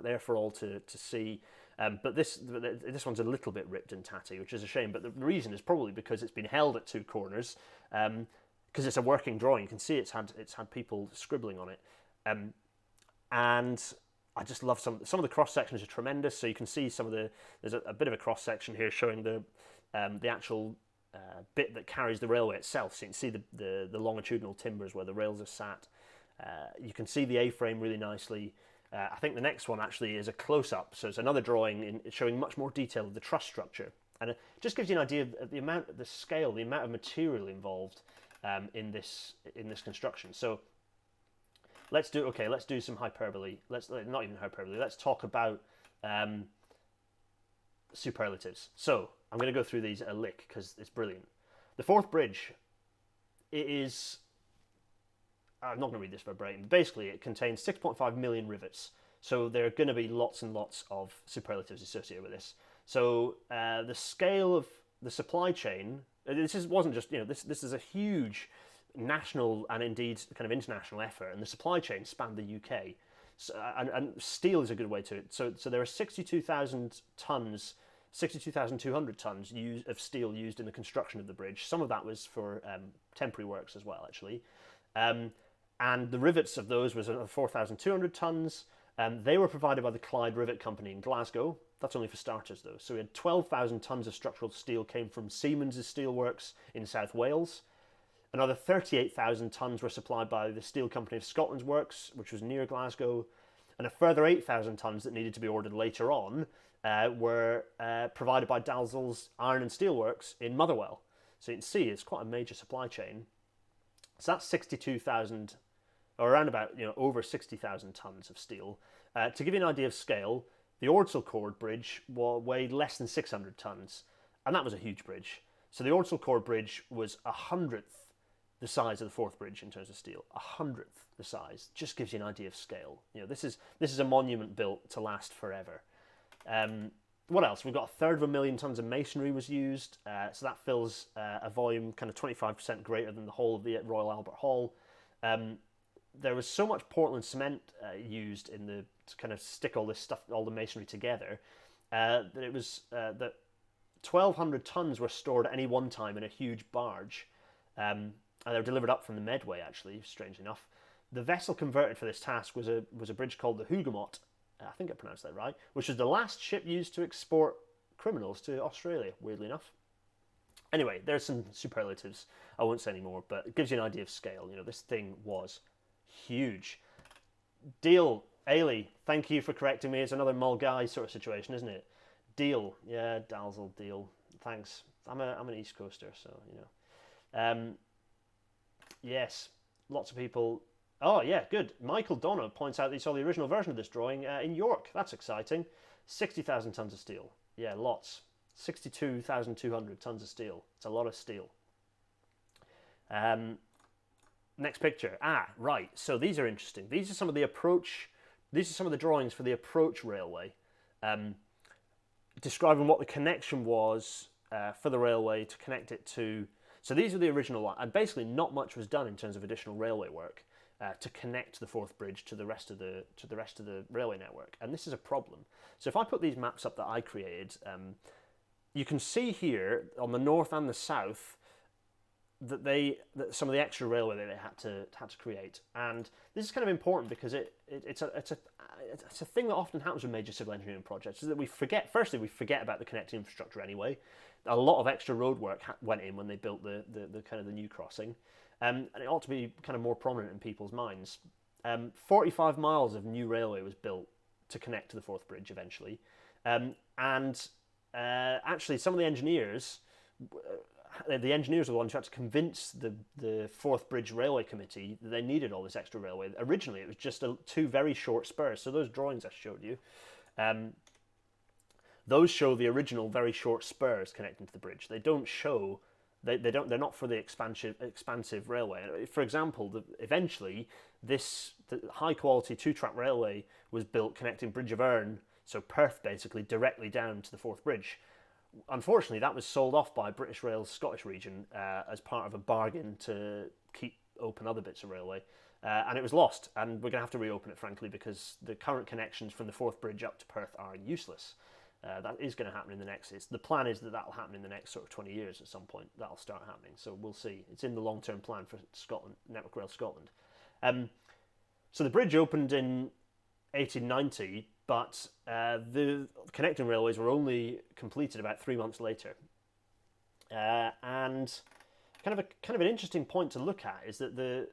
there for all to see. But this one's a little bit ripped and tatty, which is a shame. But the reason is probably because it's been held at two corners, because it's a working drawing. You can see it's had people scribbling on it, and I just love some of the cross sections are tremendous. So you can see there's a bit of a cross section here showing the actual bit that carries the railway itself. So you can see the longitudinal timbers where the rails are sat. You can see the A-frame really nicely. I think the next one actually is a close-up, so it's another drawing showing much more detail of the truss structure, and it just gives you an idea of the scale, the amount of material involved in this construction. So let's do some hyperbole. Not even hyperbole. Let's talk about superlatives. So I'm going to go through these a lick because it's brilliant. The fourth bridge, it is. I'm not going to read this verbatim. Basically, it contains 6.5 million rivets. So there are going to be lots and lots of superlatives associated with this. So the scale of the supply chain, wasn't just, this is a huge national and indeed kind of international effort. And the supply chain spanned the UK. So, and steel is a good way to it. So there are 62,000 tons, 62,200 tons of steel used in the construction of the bridge. Some of that was for temporary works as well, actually. And the rivets of those was 4,200 tons. They were provided by the Clyde Rivet Company in Glasgow. That's only for starters, though. So we had 12,000 tons of structural steel came from Siemens' steelworks in South Wales. Another 38,000 tons were supplied by the Steel Company of Scotland's works, which was near Glasgow. And a further 8,000 tons that needed to be ordered later on were provided by Dalzell's Iron and Steel Works in Motherwell. So you can see it's quite a major supply chain. So that's 62,000, or around about, over 60,000 tons of steel. To give you an idea of scale, the Ordsall Bridge weighed less than 600 tons, and that was a huge bridge. So the Ordsall Bridge was 100th the size of the fourth bridge in terms of steel. 100th the size. Just gives you an idea of scale. This is a monument built to last forever. The What else? We've got 1/3 tons of masonry was used, so that fills a volume kind of 25% greater than the whole of the Royal Albert Hall. There was so much Portland cement used to kind of stick all this stuff, all the masonry together, that it was that 1,200 tons were stored at any one time in a huge barge, and they were delivered up from the Medway. Actually, strangely enough, the vessel converted for this task was a bridge called the Hougoumont. I think I pronounced that right, which was the last ship used to export criminals to Australia, weirdly enough. Anyway, there's some superlatives. I won't say any more, but it gives you an idea of scale. You know, this thing was huge. Deal, Ailey, thank you for correcting me. It's another Mulgai sort of situation, isn't it? Deal, yeah, Dalzell, deal. Thanks. I'm an East Coaster, so, you know. Yes, lots of people... Oh, yeah, good. Michael Donner points out that he saw the original version of this drawing in York. That's exciting. 60,000 tons of steel. Yeah, lots. 62,200 tons of steel. It's a lot of steel. Next picture. Right. So these are interesting. These are some of the drawings for the approach railway, describing what the connection was for the railway to connect it to... So these are the original one, and basically not much was done in terms of additional railway work to connect the Forth Bridge to the rest of the railway network, and this is a problem. So if I put these maps up that I created, you can see here on the north and the south that some of the extra railway that they had to create, and this is kind of important because it's a thing that often happens with major civil engineering projects, is that we forget about the connecting infrastructure anyway. A lot of extra road work went in when they built the kind of the new crossing, and it ought to be kind of more prominent in people's minds. 45 miles of new railway was built to connect to the Forth Bridge eventually, and actually some of the engineers were the ones who had to convince the Forth Bridge Railway Committee that they needed all this extra railway. Originally, it was just two very short spurs. So those drawings I showed you, those show the original very short spurs connecting to the bridge. They don't show. They're not for the expansive railway. For example, eventually the high quality 2-track railway was built connecting Bridge of Erne, so Perth basically, directly down to the Forth Bridge. Unfortunately, that was sold off by British Rail's Scottish region as part of a bargain to keep open other bits of railway, and it was lost. And we're going to have to reopen it, frankly, because the current connections from the Forth Bridge up to Perth are useless. That is going to happen in the next... the plan is that will happen in the next sort of 20 years at some point. That'll start happening, so we'll see. It's in the long-term plan for Scotland, Network Rail Scotland. So the bridge opened in 1890, but the connecting railways were only completed about 3 months later. And kind of an interesting point to look at is that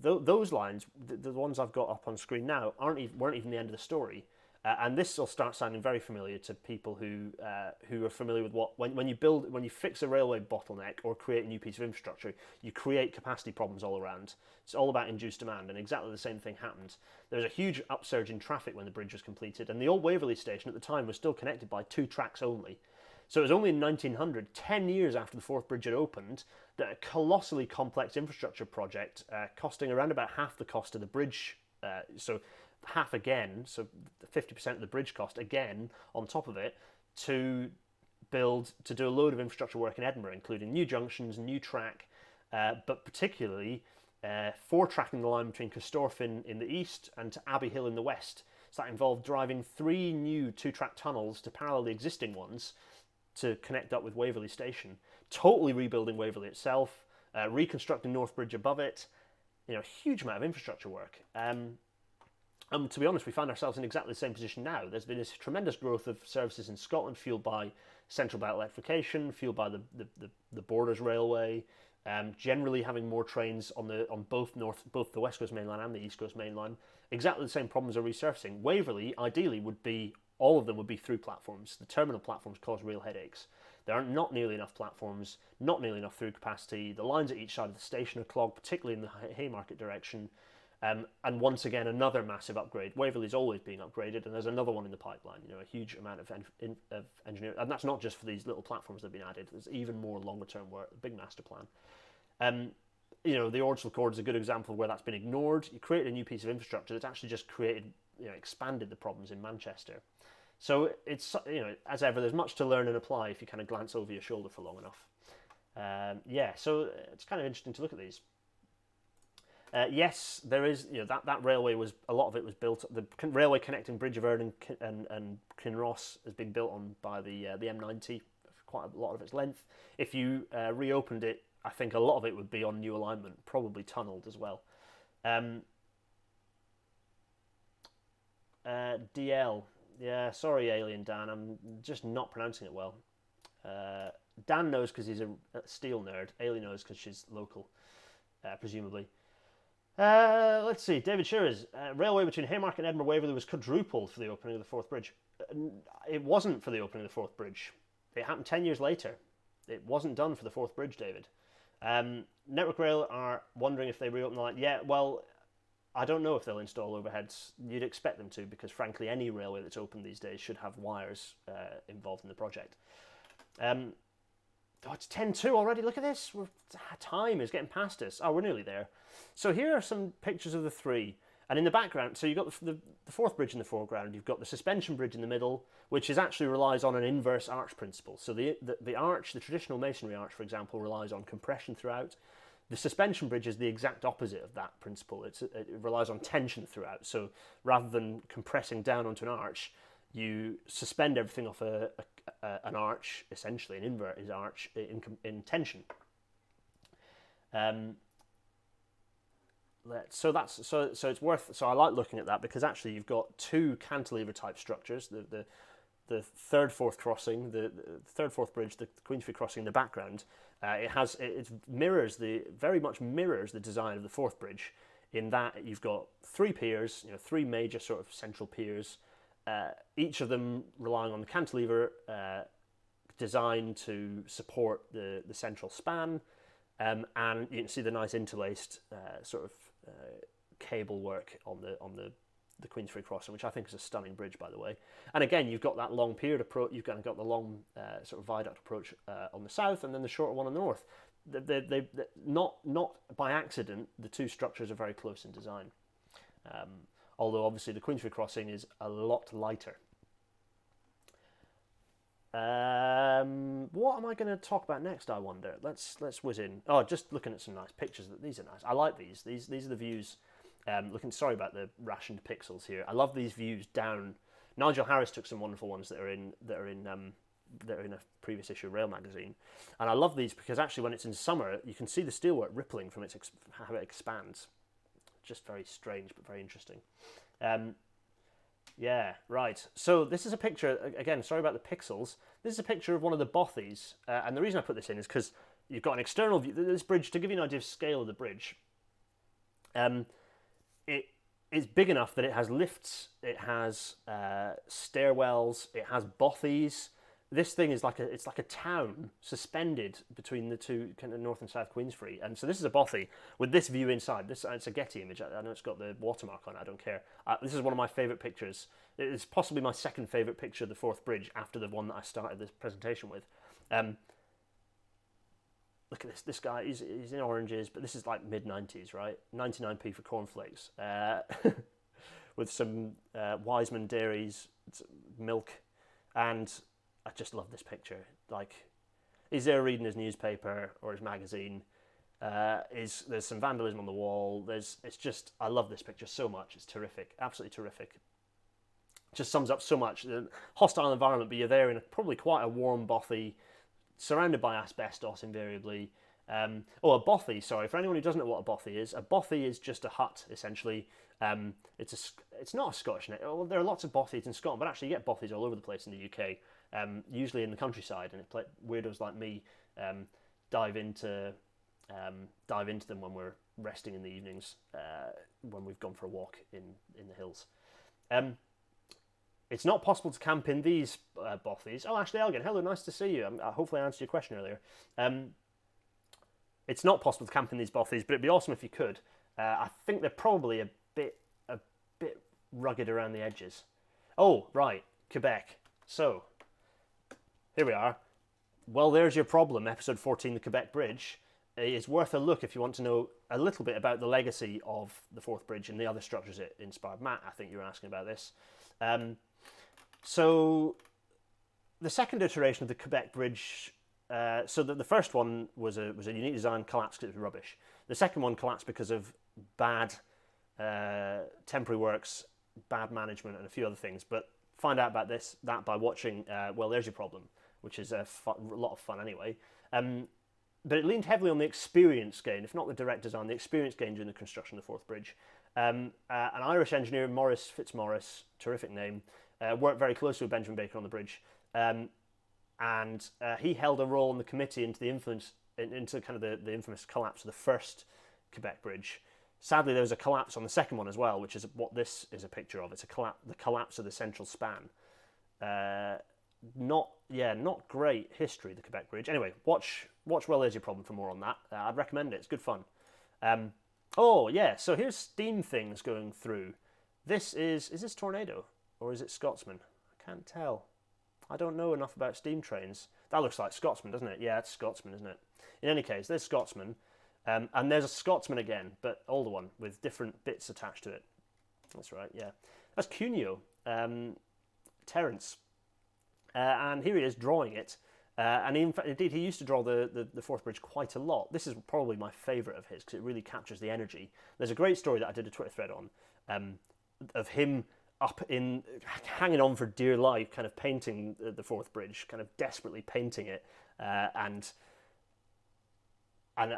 those lines, the ones I've got up on screen now, weren't even the end of the story. And this will start sounding very familiar to people who are familiar with when you fix a railway bottleneck or create a new piece of infrastructure, you create capacity problems all around. It's all about induced demand, and exactly the same thing happened. There was a huge upsurge in traffic when the bridge was completed, and the old Waverley station at the time was still connected by 2 tracks only. So it was only in 1900, 10 years after the Forth Bridge had opened, that a colossally complex infrastructure project costing around about half the cost of the bridge, so half again, so 50% of the bridge cost again on top of it, to do a load of infrastructure work in Edinburgh, including new junctions, new track, but particularly 4-tracking the line between Corstorphine in the east and to Abbey Hill in the west. So that involved driving 3 new 2-track tunnels to parallel the existing ones to connect up with Waverley Station, totally rebuilding Waverley itself, reconstructing North Bridge above it. A huge amount of infrastructure work. To be honest, we find ourselves in exactly the same position now. There's been this tremendous growth of services in Scotland, fueled by Central Belt electrification, fueled by the Borders Railway, generally having more trains on both the West Coast Main Line and the East Coast Main Line. Exactly the same problems are resurfacing. Waverley, ideally, all of them would be through platforms. The terminal platforms cause real headaches. There are not nearly enough platforms, not nearly enough through capacity. The lines at each side of the station are clogged, particularly in the Haymarket direction. And once again, another massive upgrade. Waverley's always being upgraded, and there's another one in the pipeline. A huge amount of engineering, and that's not just for these little platforms that have been added. There's even more longer-term work, a big master plan. The Ordsall Cord is a good example of where that's been ignored. You created a new piece of infrastructure that's actually just expanded the problems in Manchester. So it's, as ever, there's much to learn and apply if you kind of glance over your shoulder for long enough. Yeah, so it's kind of interesting to look at these. Yes, there is. That railway was, a lot of it was built. The railway connecting Bridge of Erne and Kinross has been built on by the M90 for quite a lot of its length. If you reopened it, I think a lot of it would be on new alignment, probably tunnelled as well. DL, yeah, sorry, Alien Dan, I'm just not pronouncing it well. Dan knows because he's a steel nerd. Alien knows because she's local, presumably. Let's see. David Shearer's railway between Haymarket and Edinburgh Waverley was quadrupled for the opening of the Forth Bridge. It wasn't for the opening of the Forth Bridge. It happened 10 years later. It wasn't done for the Forth Bridge, David. Network Rail are wondering if they reopen the line. Yeah, well, I don't know if they'll install overheads. You'd expect them to, because frankly, any railway that's open these days should have wires involved in the project. It's 10:02 already. Look at this. Time is getting past us. Oh, we're nearly there. So here are some pictures of the three. And in the background, so you've got the Forth Bridge in the foreground. You've got the suspension bridge in the middle, which actually relies on an inverse arch principle. So the arch, the traditional masonry arch, for example, relies on compression throughout. The suspension bridge is the exact opposite of that principle. It relies on tension throughout. So rather than compressing down onto an arch, you suspend everything off an arch, essentially an inverted arch, in tension. So it's worth. So I like looking at that because actually you've got two cantilever type structures. The third Forth crossing, the third Forth bridge, the Queensferry crossing in the background. It very much mirrors the design of the Forth bridge, in that you've got three piers, three major sort of central piers. Each of them relying on the cantilever, designed to support the central span, and you can see the nice interlaced sort of cable work on the Queensferry crossing, which I think is a stunning bridge, by the way. And again, you've got that long piered approach. You've got the long sort of viaduct approach on the south, and then the shorter one on the north. They not by accident, the two structures are very close in design. Although obviously the Queensferry crossing is a lot lighter. What am I going to talk about next, I wonder? Let's whiz in. Oh, just looking at some nice pictures. These are nice. I like these. These are the views. Sorry about the rationed pixels here. I love these views down. Nigel Harris took some wonderful ones that are in a previous issue of Rail magazine, and I love these because actually when it's in summer, you can see the steelwork rippling from how it expands. Just very strange, but very interesting. Yeah, right. So this is a picture, again, sorry about the pixels. This is a picture of one of the bothies. And the reason I put this in is because you've got an external view. This bridge, to give you an idea of scale of the bridge, it is big enough that it has lifts, it has stairwells, it has bothies. This thing is like a town suspended between the two kind of north and south Queensferry, and so this is a bothy with this view inside. It's a Getty image. I know it's got the watermark on it. I don't care. This is one of my favourite pictures. It's possibly my second favourite picture of the Forth Bridge after the one that I started this presentation with. Look at this. This guy, he's in oranges, but this is like mid-90s, right? 99p for cornflakes, with some Wiseman dairies, milk, and I just love this picture. Like, he's there reading his newspaper or his magazine. There's some vandalism on the wall. I love this picture so much. It's terrific, absolutely terrific. Just sums up so much. The hostile environment, but you're there in probably quite a warm bothy, surrounded by asbestos invariably. A bothy, sorry, for anyone who doesn't know what a bothy is just a hut, essentially. It's not a Scottish name. Well, there are lots of bothies in Scotland, but actually you get bothies all over the place in the UK. Usually in the countryside, and weirdos like me dive into them when we're resting in the evenings, when we've gone for a walk in the hills. It's not possible to camp in these bothies. Oh, Ashley Elgin, hello, nice to see you. Hopefully I answered your question earlier. It's not possible to camp in these bothies, but it'd be awesome if you could. I think they're probably a bit rugged around the edges. Oh, right, Quebec. So, here we are. Well, there's your problem, episode 14, the Quebec Bridge. It's worth a look if you want to know a little bit about the legacy of the Forth Bridge and the other structures it inspired. Matt, I think you were asking about this. So the second iteration of the Quebec Bridge, so the first one was a unique design, collapsed because it was rubbish. The second one collapsed because of bad temporary works, bad management, and a few other things. But find out about that by watching Well, There's Your Problem, which is a lot of fun anyway. But it leaned heavily on the experience gain, if not the direct design, the experience gain during the construction of the Forth Bridge. An Irish engineer, Maurice Fitzmaurice, terrific name, worked very closely with Benjamin Baker on the bridge. And he held a role in the committee into the infamous collapse of the first Quebec Bridge. Sadly, there was a collapse on the second one as well, which is what this is a picture of. It's the collapse of the central span. Not great history, the Quebec Bridge. Anyway, watch Well, There's Your Problem for more on that. I'd recommend it. It's good fun. So here's steam things going through. Is this Tornado or is it Scotsman? I can't tell. I don't know enough about steam trains. That looks like Scotsman, doesn't it? Yeah, it's Scotsman, isn't it? In any case, there's Scotsman. And there's a Scotsman again, but older one with different bits attached to it. That's right, yeah. That's Cuneo, Terence. And here he is drawing it. And indeed, he used to draw the Forth Bridge quite a lot. This is probably my favourite of his because it really captures the energy. There's a great story that I did a Twitter thread on of him up in, hanging on for dear life, kind of painting the Forth Bridge, kind of desperately painting it. And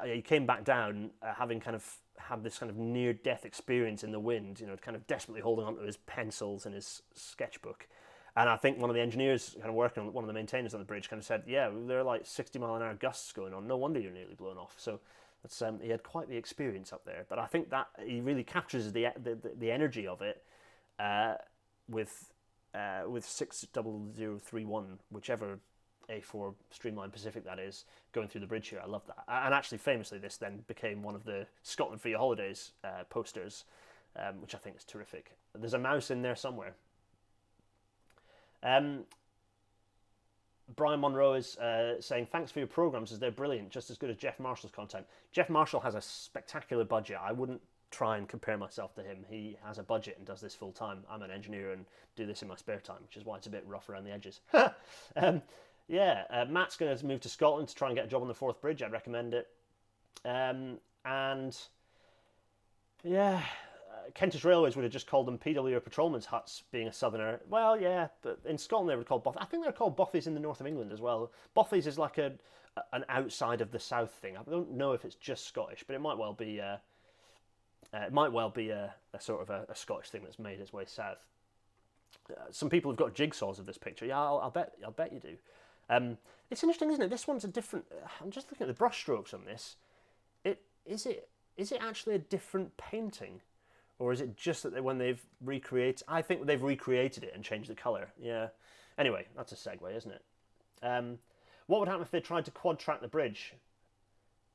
he came back down having kind of had this kind of near-death experience in the wind, kind of desperately holding onto his pencils and his sketchbook. And I think one of the engineers kind of working on, one of the maintainers on the bridge kind of said, yeah, there are like 60-mile-an-hour gusts going on. No wonder you're nearly blown off. So that's, he had quite the experience up there. But I think that he really captures the energy of it with 60031, whichever A4 Streamline Pacific that is, going through the bridge here. I love that. And actually, famously, this then became one of the Scotland for Your Holidays posters, which I think is terrific. There's a mouse in there somewhere. Brian Monroe is saying, thanks for your programs, as they're brilliant, just as good as Jeff Marshall's content. Jeff Marshall has a spectacular budget. I wouldn't try and compare myself to him. He has a budget and does this full time. I'm an engineer and do this in my spare time, which is why it's a bit rough around the edges. Matt's going to move to Scotland to try and get a job on the Forth Bridge. I'd recommend it. Kentish Railways would have just called them PW or patrolmen's huts, being a southerner. Well, yeah, but in Scotland they would call bothies. I think they're called bothies in the north of England as well. Bothies is like an outside of the south thing. I don't know if it's just Scottish, but it might well be. A sort of a Scottish thing that's made its way south. Some people have got jigsaws of this picture. Yeah, I'll bet you do. It's interesting, isn't it? This one's a different. I'm just looking at the brushstrokes on this. Is it actually a different painting? Or is it just that when they've recreated... I think they've recreated it and changed the colour. Yeah. Anyway, that's a segue, isn't it? What would happen if they tried to quad-track the bridge?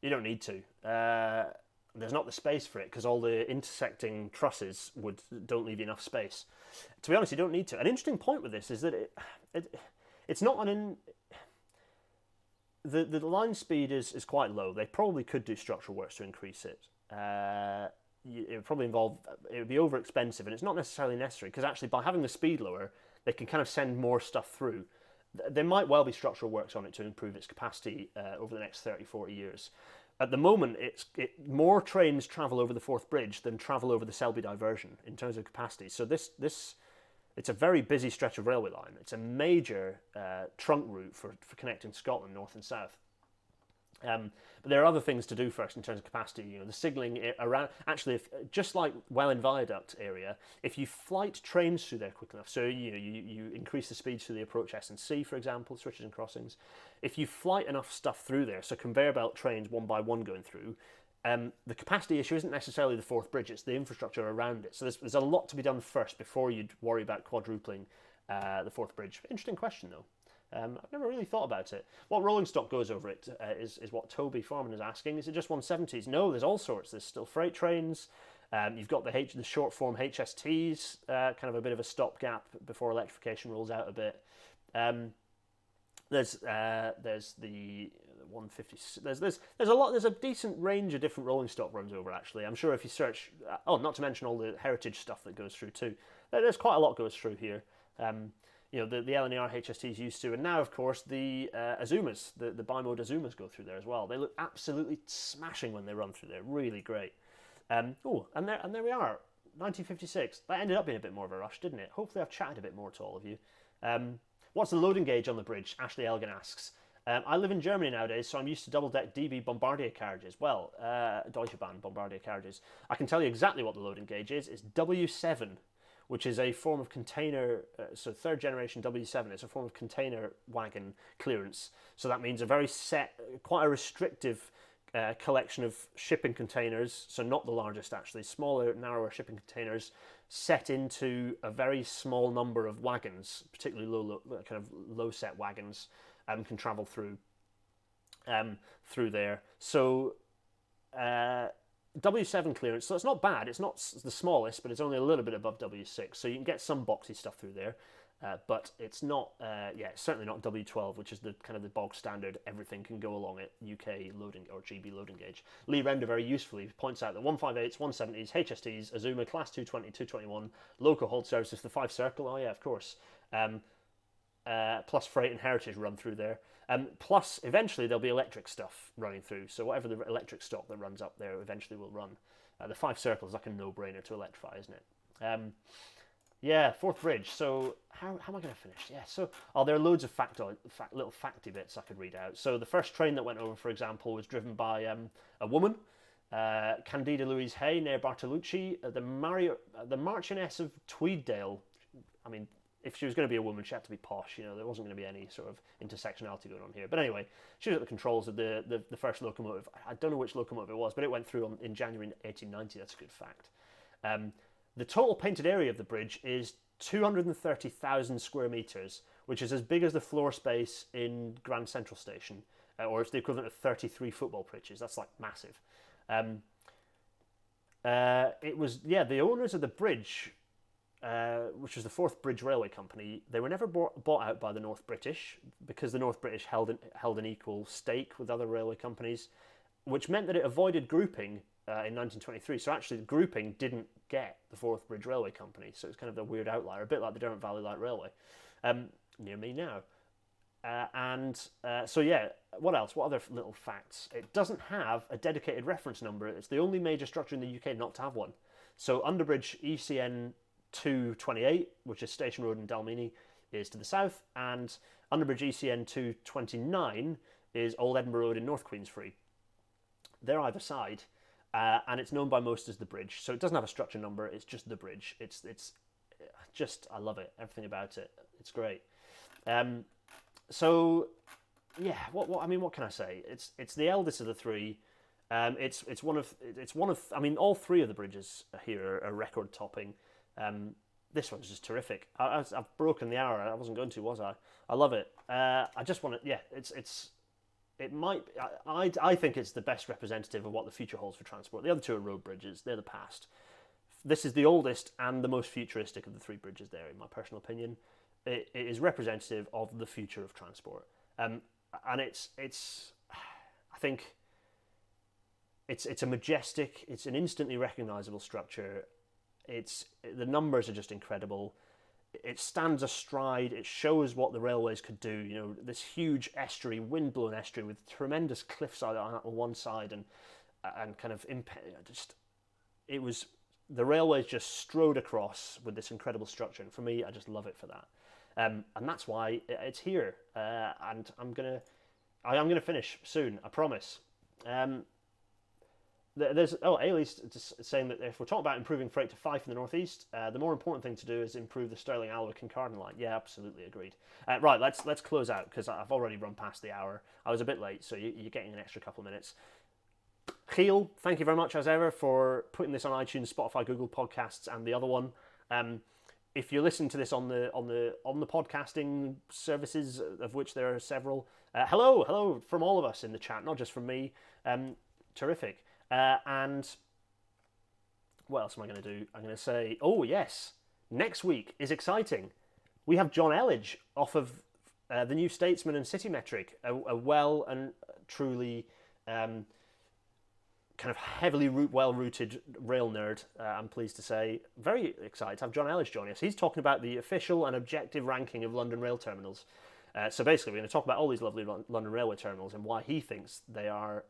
You don't need to. There's not the space for it because all the intersecting trusses don't leave you enough space. To be honest, you don't need to. An interesting point with this is that it's not the line speed is quite low. They probably could do structural works to increase it. It would probably it would be over expensive, and it's not necessarily necessary because actually by having the speed lower, they can kind of send more stuff through. There might well be structural works on it to improve its capacity over the next 30, 40 years. At the moment, more trains travel over the Forth Bridge than travel over the Selby diversion in terms of capacity. So it's a very busy stretch of railway line. It's a major trunk route for connecting Scotland north and south. But there are other things to do first in terms of capacity. The signalling around. Actually, just like Welwyn Viaduct area, if you flight trains through there quick enough, so you increase the speeds through the approach S&C, for example, switches and crossings. If you flight enough stuff through there, so conveyor belt trains one by one going through, the capacity issue isn't necessarily the Forth Bridge; it's the infrastructure around it. So there's a lot to be done first before you'd worry about quadrupling the Forth Bridge. Interesting question, though. I've never really thought about it. What rolling stock goes over it is what Toby Farman is asking. Is it just 170s? No, there's all sorts. There's still freight trains. You've got the short form HSTs, kind of a bit of a stopgap before electrification rolls out a bit. There's the 150. There's a lot. There's a decent range of different rolling stock runs over. Actually, I'm sure if you search. Not to mention all the heritage stuff that goes through too. There's quite a lot goes through here. the LNER HSTs used to, and now of course the Azumas, the bimode Azumas go through there as well. They look absolutely smashing when they run through there, really great. And there we are, 1956. That ended up being a bit more of a rush, didn't it? Hopefully I've chatted a bit more to all of you. What's the loading gauge on the bridge? Ashley Elgin asks. I live in Germany nowadays, so I'm used to double-deck DB Bombardier carriages. Well, Deutsche Bahn Bombardier carriages. I can tell you exactly what the loading gauge is. It's W7, which is a form of container, so third generation W7, it's a form of container wagon clearance. So that means a very set, quite a restrictive collection of shipping containers, so not the largest actually, smaller, narrower shipping containers set into a very small number of wagons, particularly low set wagons, can travel through there. So W7 clearance, so it's not bad. It's not the smallest, but it's only a little bit above W6. So you can get some boxy stuff through there, but it's not. It's certainly not W12, which is the kind of the bog standard. Everything can go along it. UK loading or GB loading gauge. Lee Render very usefully points out that 158s, 170s, HSTs, Azuma Class 220, 221, local hold services, the 5 Circle. Oh yeah, of course. Plus freight and heritage run through there. Plus, eventually, there'll be electric stuff running through. So whatever the electric stock that runs up there eventually will run. The 5 Circle is like a no-brainer to electrify, isn't it? Fourth bridge. So how am I going to finish? Yeah, so there are loads of little facty bits I could read out. So the first train that went over, for example, was driven by a woman, Candida Louise Hay, near Bartolucci, the Marchioness of Tweeddale. I mean, if she was going to be a woman, she had to be posh. There wasn't going to be any sort of intersectionality going on here. But anyway, she was at the controls of the first locomotive. I don't know which locomotive it was, but it went through in January 1890. That's a good fact. The total painted area of the bridge is 230,000 square metres, which is as big as the floor space in Grand Central Station, or it's the equivalent of 33 football pitches. That's like massive. It was, the owners of the bridge, which was the Fourth Bridge Railway Company, they were never bought out by the North British because the North British held an equal stake with other railway companies, which meant that it avoided grouping in 1923. So actually, the grouping didn't get the Fourth Bridge Railway Company. So it's kind of a weird outlier, a bit like the Derwent Valley Light Railway, near me now. What else? What other little facts? It doesn't have a dedicated reference number. It's the only major structure in the UK not to have one. So Underbridge ECN 228, which is Station Road in Dalmeny, is to the south, and Underbridge ECN 229 is Old Edinburgh Road in North Queensferry. They're either side, and it's known by most as the bridge. So it doesn't have a structure number. It's just the bridge. It's just, I love it. Everything about it. It's great. What can I say? It's the eldest of the three. It's one of. I mean, all three of the bridges here are record topping. This one's just terrific. I've broken the hour. I wasn't going to, was I? I love it. I just want to. Yeah, it might. I think it's the best representative of what the future holds for transport. The other two are road bridges. They're the past. This is the oldest and the most futuristic of the three bridges there, in my personal opinion. It is representative of the future of transport. And it's. I think. It's a majestic. It's an instantly recognisable structure. The numbers are just incredible. It stands astride. It shows what the railways could do. This huge estuary, wind-blown estuary with tremendous cliffside on one side, and kind of the railways just strode across with this incredible structure. And for me, I just love it for that. And that's why it's here. And I'm gonna finish soon. I promise. Ailey's saying that if we're talking about improving freight to Fife in the northeast, the more important thing to do is improve the Stirling Alnwick and Carden line. Yeah, absolutely agreed. Right, let's close out because I've already run past the hour. I was a bit late, so you're getting an extra couple of minutes. Giel, thank you very much as ever for putting this on iTunes, Spotify, Google Podcasts, and the other one. If you're listening to this on the podcasting services, of which there are several, hello from all of us in the chat, not just from me. Terrific. And what else am I going to do? I'm going to say, oh yes, next week is exciting. We have John Elledge off of the New Statesman and City Metric, a well and truly kind of heavily well-rooted rail nerd, I'm pleased to say. Very excited to have John Ellis joining us. He's talking about the official and objective ranking of London rail terminals. So basically, we're going to talk about all these lovely London railway terminals and why he thinks they are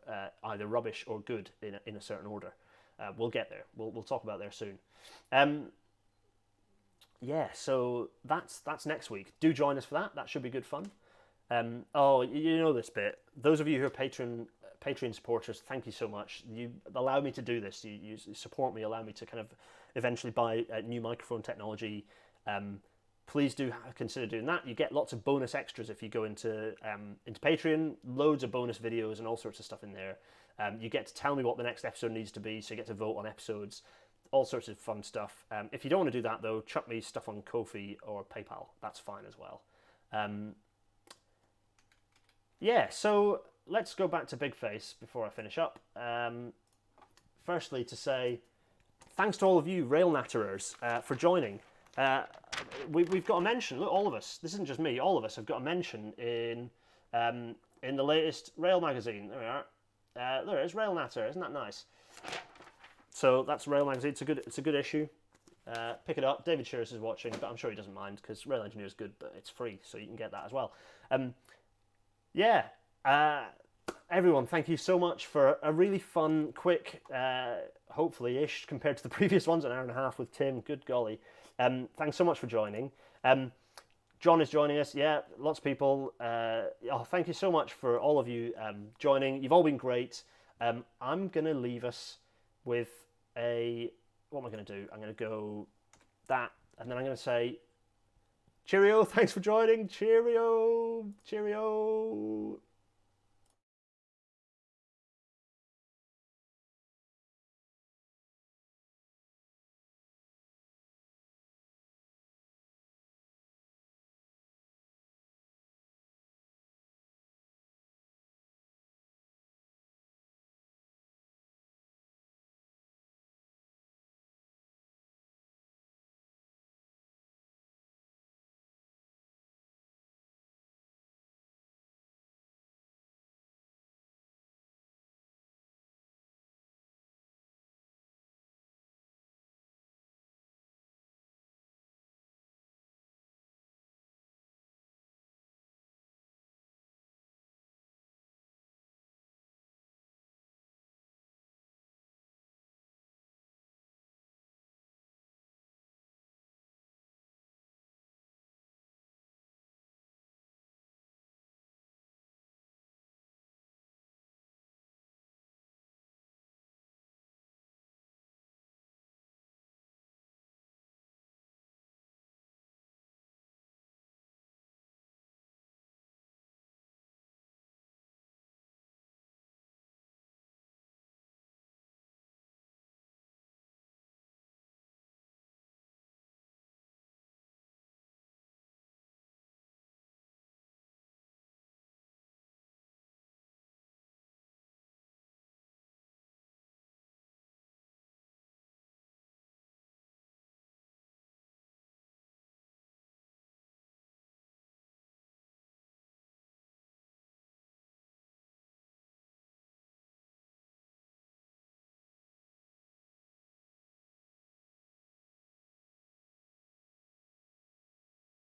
either rubbish or good in a certain order. We'll get there. We'll talk about there soon. Yeah, so that's next week. Do join us for that. That should be good fun. Oh, you know this bit. Those of you who are Patreon supporters, thank you so much. You allow me to do this. You support me, allow me to kind of eventually buy new microphone technology. Please do consider doing that. You get lots of bonus extras if you go into Patreon. Loads of bonus videos and all sorts of stuff in there. You get to tell me what the next episode needs to be, so you get to vote on episodes. All sorts of fun stuff. If you don't want to do that though, chuck me stuff on Ko-fi or PayPal. That's fine as well. Yeah, so let's go back to Big Face before I finish up. Firstly, to say thanks to all of you rail natterers for joining. We've got a mention. Look, all of us. This isn't just me. All of us have got a mention in the latest rail magazine. There we are. There it is, Rail Natter. Isn't that nice? So that's Rail magazine. It's a good issue. Pick it up. David Shearers is watching, but I'm sure he doesn't mind because Rail Engineer is good, but it's free, so you can get that as well. Yeah. Everyone, thank you so much for a really fun, quick, hopefully-ish, compared to the previous ones, an hour and a half with Tim. Good golly. Thanks so much for joining. John is joining us. Yeah, lots of people. Thank you so much for all of you joining. You've all been great. I'm going to leave us with what am I going to do? I'm going to go that, and then I'm going to say, cheerio, thanks for joining. Cheerio, cheerio.